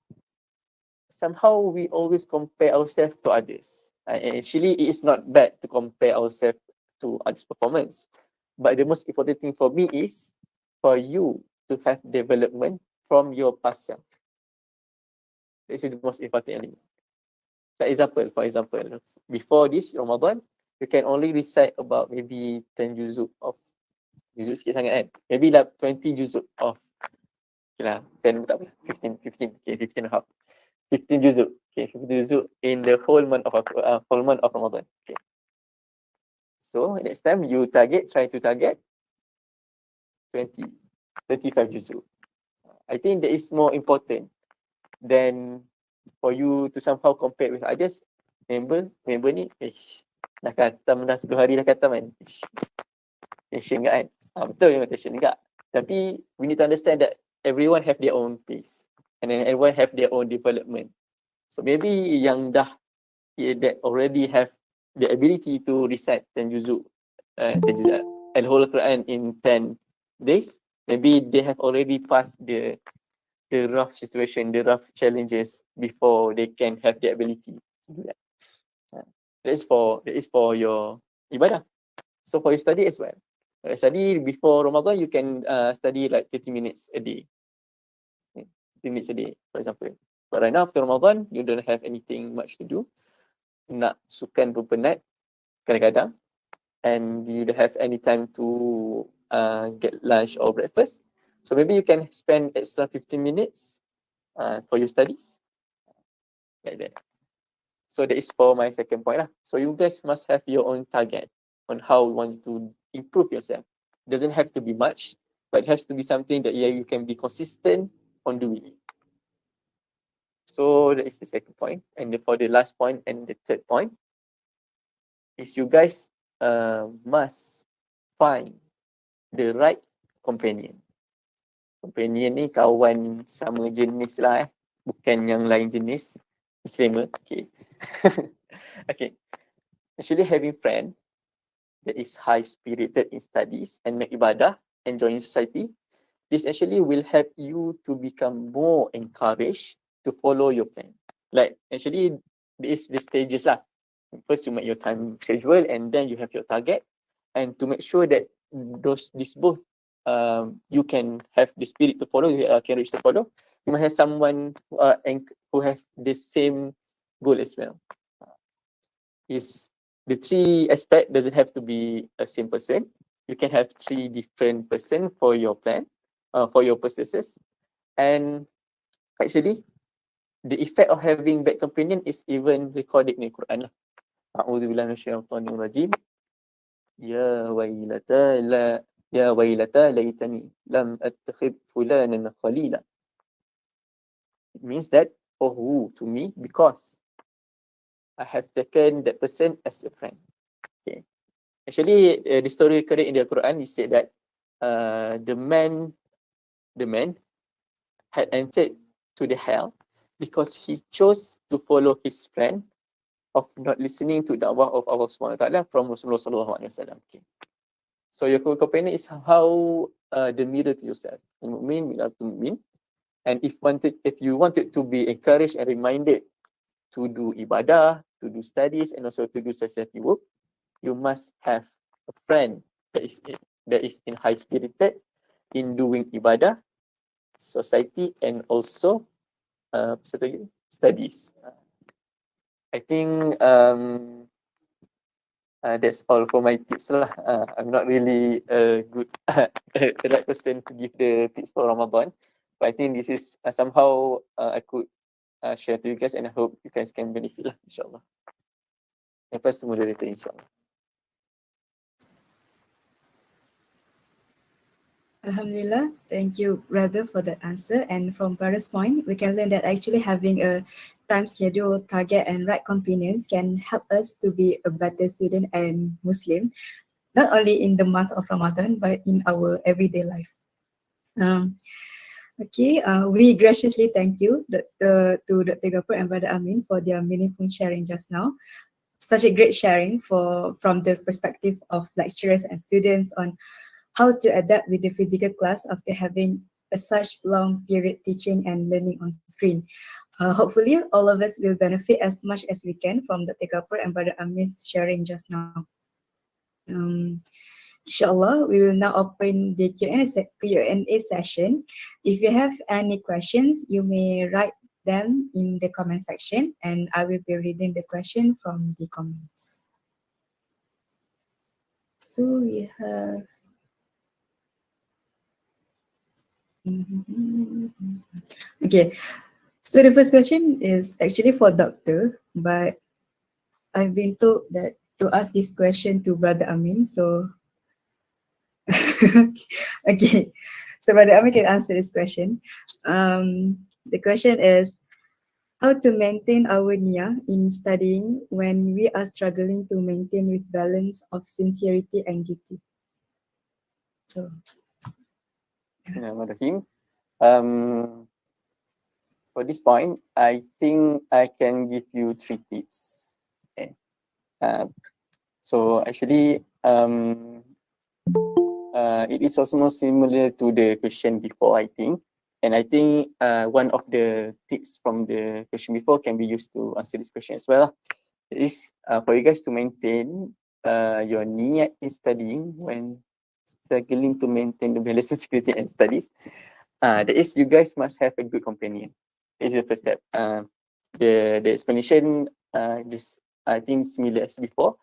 somehow we always compare ourselves to others. And actually, it is not bad to compare ourselves to others' performance. But the most important thing for me is for you to have development from your past self. This is the most important element. For example, before this Ramadan, you can only recite about maybe 10 juzuk of juzuk sikit sangat kan. Maybe like 20 juzuk of, okay lah, 10 tak apa, 15, okay, 15 and a half. 15 juzuk, okay, 15 juzuk in the whole month of Ramadan. Okay. So next time you try to target 25 juzuk. I think that is more important than for you to somehow compare with others. Member ni, dah khatam dah 10 hari dah khatam kan. Tension kan? Betul memang tension juga. Tapi we need to understand that everyone have their own pace, and then everyone have their own development. So maybe yang that already have the ability to recite 10 juzuk and whole Quran in 10 days, maybe they have already passed the rough situation, the rough challenges before they can have the ability to do that. That is for your ibadah. So for your study as well. Study before Ramadan, you can study like 30 minutes a day. 30 minutes a day, for example. But right now, after Ramadan, you don't have anything much to do. Nak sukan pun penat kadang-kadang, and you don't have any time to get lunch or breakfast. So maybe you can spend extra 15 minutes for your studies, like that. So that is for my second point lah. So you guys must have your own target on how you want to improve yourself. Doesn't have to be much, but it has to be something that you can be consistent on doing it. So that is the second point. And for the last point and the third point is you guys must find the right companion. Companion ni kawan sama jenis lah bukan yang lain jenis. Disclaimer. Okay. Okay. Actually having friend that is high spirited in studies and make ibadah, enjoying society, this actually will help you to become more encouraged to follow your plan. Like actually this the stages lah. First you make your time schedule and then you have your target, and to make sure that this both you can have the spirit to follow, you can reach to follow. You must have someone who have the same goal as well. Is the three aspect doesn't have to be a same person. You can have three different person for your plan, for your processes, and actually the effect of having bad companion is even recorded in the Quran lah. A'udzubillahi minasyaitonir rajim. Ya wailata laitani lam attakhid fulanan khalila. It means that, oh who to me, because I have taken that person as a friend. Okay. Actually, the story recorded in the Quran is said that the man had entered to the hell because he chose to follow his friend of not listening to the da'wah of Allah Subhanahu Wa Taala from Rasulullah Sallallahu Alaihi Wasallam. Okay. So your companion is how the mirror to yourself. Mu'min will have to mu'min. And if you wanted to be encouraged and reminded to do ibadah, to do studies, and also to do society work, you must have a friend that is in high spirited in doing ibadah, society, and also studies. I think that's all for my tips lah. I'm not really a good the right person to give the tips for Ramadan, but I think this is somehow I could share to you guys, and I hope you guys can benefit lah, insyaAllah. I pass to moderator, insyaAllah. Alhamdulillah, thank you, brother, for that answer. And from brother's point, we can learn that actually having a time schedule, target, and right companions can help us to be a better student and Muslim, not only in the month of Ramadan, but in our everyday life. We graciously thank you to Dr. Gapur and Brother Amin for their meaningful sharing just now. Such a great sharing from the perspective of lecturers and students on how to adapt with the physical class after having such long period teaching and learning on screen. Hopefully, all of us will benefit as much as we can from Dr. Gapur and Brother Amin's sharing just now. Inshallah, we will now open the Q&A session. If you have any questions, you may write them in the comment section, and I will be reading the question from the comments. So we have okay, so the first question is actually for Doctor, but I've been told that to ask this question to Brother Amin, so okay, so Brother Amin can answer this question. The question is, how to maintain our niyyah in studying when we are struggling to maintain with balance of sincerity and duty? So, Bismillahirrahmanirrahim. For this point, I think I can give you 3 tips. Okay. So actually, it is also similar to the question before, I think. And I think one of the tips from the question before can be used to answer this question as well. It is for you guys to maintain your niyyat in studying when struggling to maintain the balance of security and studies. That is, you guys must have a good companion. This is the first step. The explanation just I think similar as before,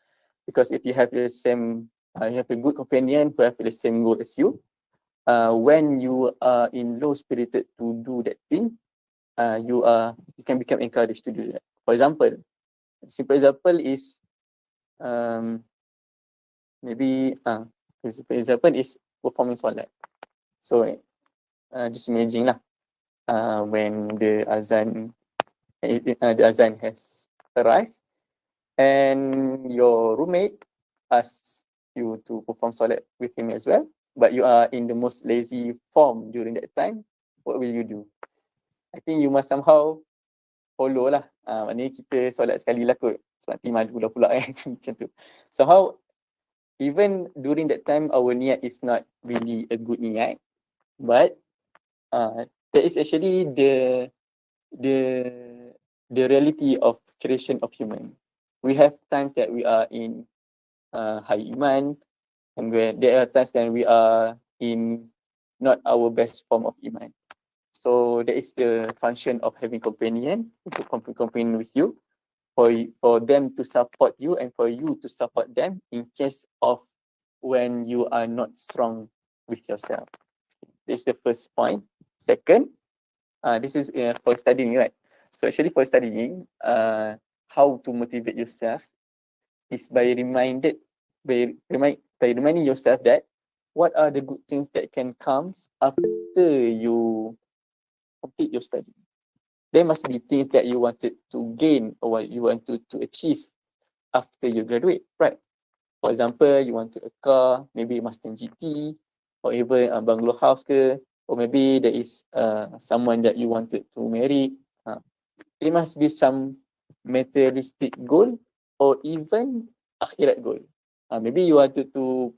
because if you have the same, you have a good companion who have the same goal as you. When you are in low spirited to do that thing, you can become encouraged to do that. For example, simple example is maybe simple example is performing solat. So just imagine lah, when the azan has arrived and your roommate asks you to perform solat with him as well, but you are in the most lazy form during that time, what will you do? I think you must somehow follow lah. Maknanya kita solat sekali lah kot, sebab nanti malu lah pula kan. Macam tu. Somehow, even during that time, our niat is not really a good niat, but that is actually the reality of creation of human. We have times that we are in high iman, and where there are times that we are in not our best form of iman. So that is the function of having companion, to companion with you, for them to support you and for you to support them in case of when you are not strong with yourself. This is the first point. Second, this is for studying, right? So actually for studying, how to motivate yourself is by reminding yourself that what are the good things that can come after you complete your study. There must be things that you wanted to gain or what you want to achieve after you graduate, right? For example, you want a car, maybe Mustang GT, or even a bungalow house ke, or maybe there is someone that you wanted to marry. There must be some materialistic goal or even akhirat goal. Maybe you wanted to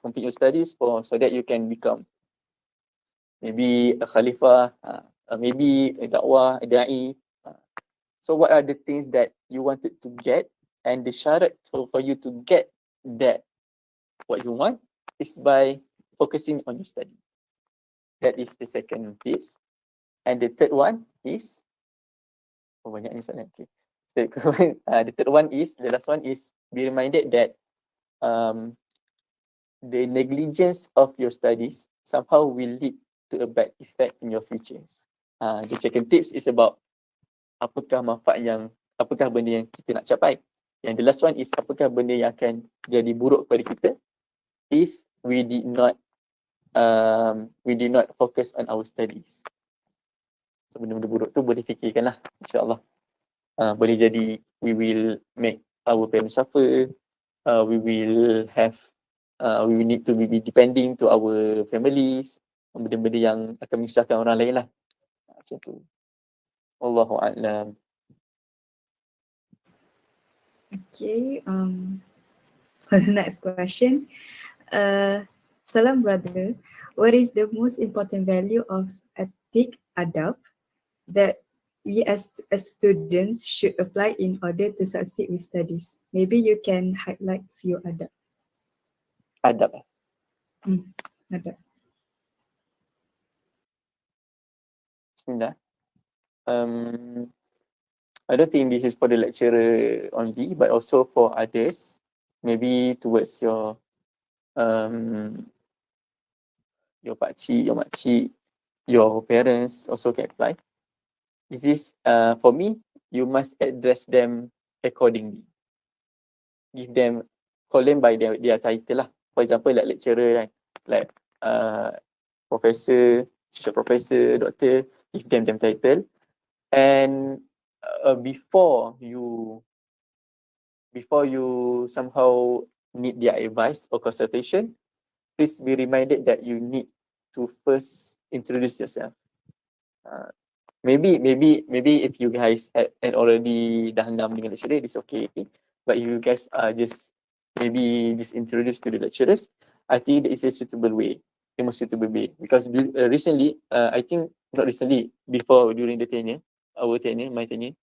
complete your studies so that you can become maybe a khalifah, maybe a dakwah, a da'i. So what are the things that you wanted to get, and the syarat for you to get that what you want is by focusing on your study. That is the second tips. And the third one is banyak ni soalan. Okay. The third one is, the last one is, be reminded that the negligence of your studies somehow will lead to a bad effect in your futures. The second tips is about apakah benda yang kita nak capai. And the last one is apakah benda yang akan jadi buruk kepada kita if we did not focus on our studies. So benda-benda buruk tu boleh fikirkan lah, insyaAllah. Boleh jadi we will make our parents suffer, we will need to be depending to our families, benda-benda yang akan menyusahkan orang lain lah. Macam tu. Wallahu a'lam. Okay, for the next question. Salam brother, what is the most important value of ethic adab that we as students should apply in order to succeed with studies? Maybe you can highlight few adab. Adab. Adab. Bismillah. I don't think this is for the lecturer only, but also for others. Maybe towards your pakcik, your makcik, your parents also can apply. This is for me, you must address them accordingly. Give them, call them by their title lah. For example, like lecturer, like professor, associate professor, doctor, give them title. And before you somehow need their advice or consultation, please be reminded that you need to first introduce yourself. Maybe if you guys had already dah ngam dengan lecturer, it's okay. But if you guys are just introduced to the lecturers, I think that is a suitable way, the most suitable way. Because recently, I think not recently, before during the tenure, my tenure,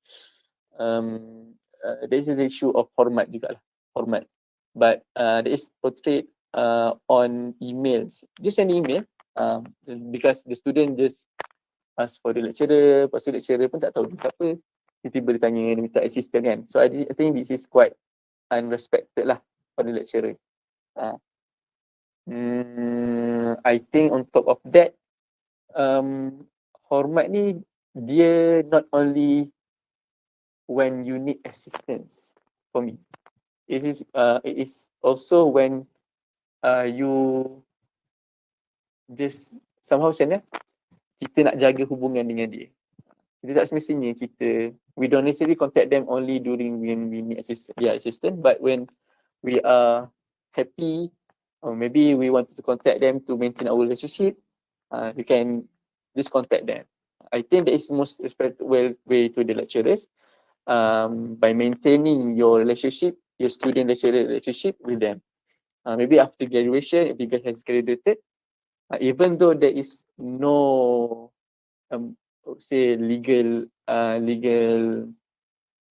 there is an issue of hormat juga lah, hormat. But there is portrayed on emails. Just an email, because the student just ask for the lecturer, lepas tu lecturer pun tak tahu dia siapa, tiba-tiba dia tanya, dia minta assistant kan. So I think this is quite unrespected lah for the lecturer. I think on top of that, hormat ni dia not only when you need assistance for me. It is also when you just somehow macam mana kita nak jaga hubungan dengan dia. Kita tak semestinya we don't necessarily contact them only during when we need assistance, but when we are happy, or maybe we want to contact them to maintain our relationship, we can just contact them. I think that is most respectful way to the lecturers, by maintaining your relationship, your student-lecturer relationship with them. Maybe after graduation, if you guys has graduated, even though there is no say legal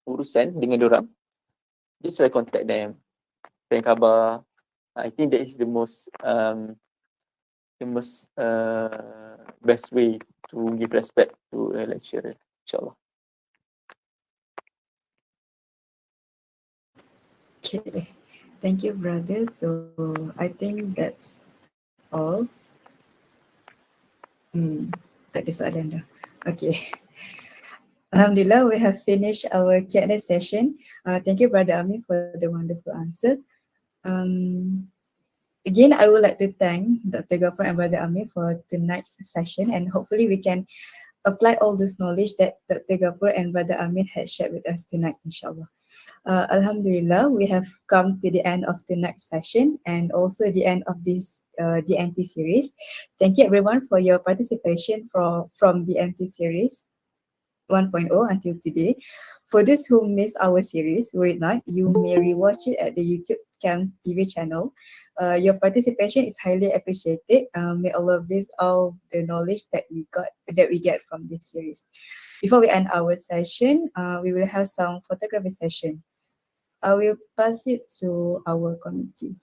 urusan dengan diorang, just try contact them, tanya khabar. I think that is the most best way to give respect to a lecturer, insyaAllah. Okay, thank you, brother. So I think that's all. Tak ada soalan dah. Okay. Alhamdulillah, we have finished our Q&A session. Thank you, Brother Amin, for the wonderful answer. Again, I would like to thank Dr. Gapur and Brother Amin for tonight's session, and hopefully we can apply all this knowledge that Dr. Gapur and Brother Amin had shared with us tonight, inshallah. Alhamdulillah, we have come to the end of tonight's session and also the end of this DNT series. Thank you everyone for your participation from the DNT series 1.0 until today. For those who missed our series, worry not, you may rewatch it at the YouTube Camps TV channel. Your participation is highly appreciated. May Allah bless all the knowledge that we get from this series. Before we end our session, we will have some photography session. I will pass it to our committee.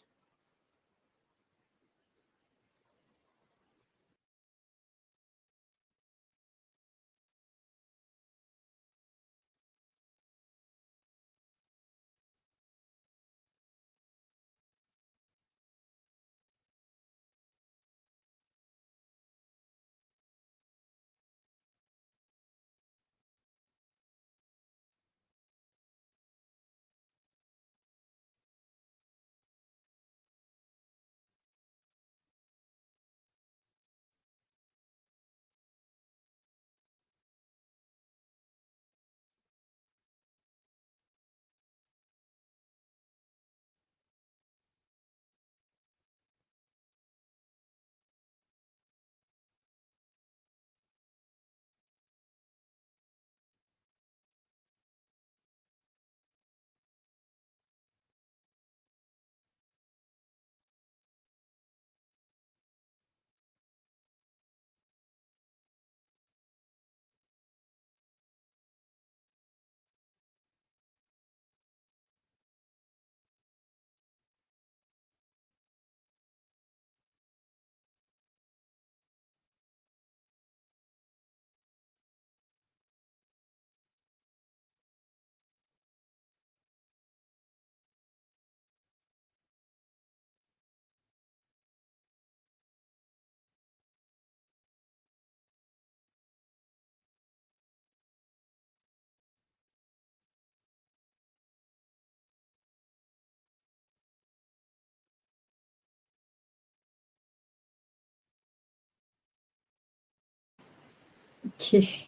Okay.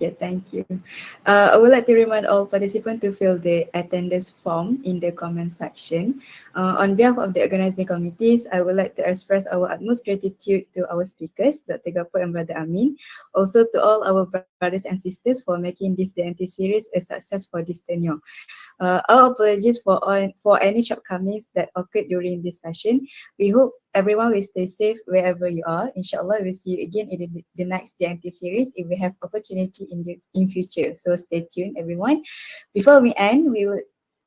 Yeah, thank you. I would like to remind all participants to fill the attendance form in the comment section. On behalf of the organizing committees, I would like to express our utmost gratitude to our speakers, Dr. Gapur and Brother Amin. Also to all our brothers and sisters for making this DNT series a success for this tenure. Our apologies for any shortcomings that occurred during this session. We hope everyone will stay safe wherever you are. Inshallah, we'll see you again in the next DNT series if we have opportunity in future. So stay tuned, everyone. Before we end, we would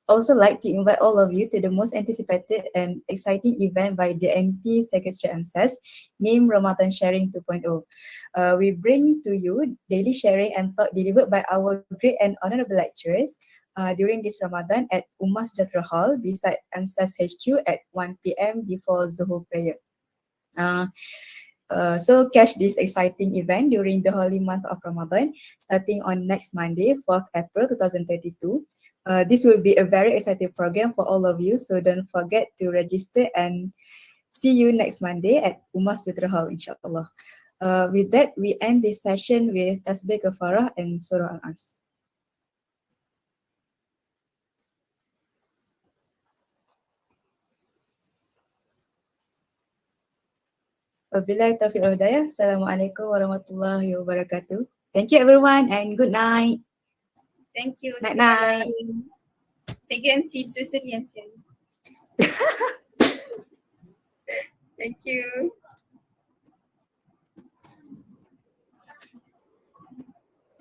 also like to invite all of you to the most anticipated and exciting event by the NT Secretariat EMSS named Ramadan Sharing 2.0. We bring to you daily sharing and thought delivered by our great and honorable lecturers during this Ramadan at Ummah Hall beside EMSS HQ at 1 p.m. before Zuhur prayer. So catch this exciting event during the holy month of Ramadan, starting on next Monday, 4th April 2022. This will be a very exciting program for all of you, so don't forget to register and see you next Monday at Ummah Hall, inshallah. With that, we end this session with Tasbih Kafarah and Surah Al-As. Wabillahi taufiq wal hidayah. Assalamualaikum warahmatullahi wabarakatuh. Thank you everyone and good night. Thank you. Night night. Thank you MC. Bisa seri MC. Thank you.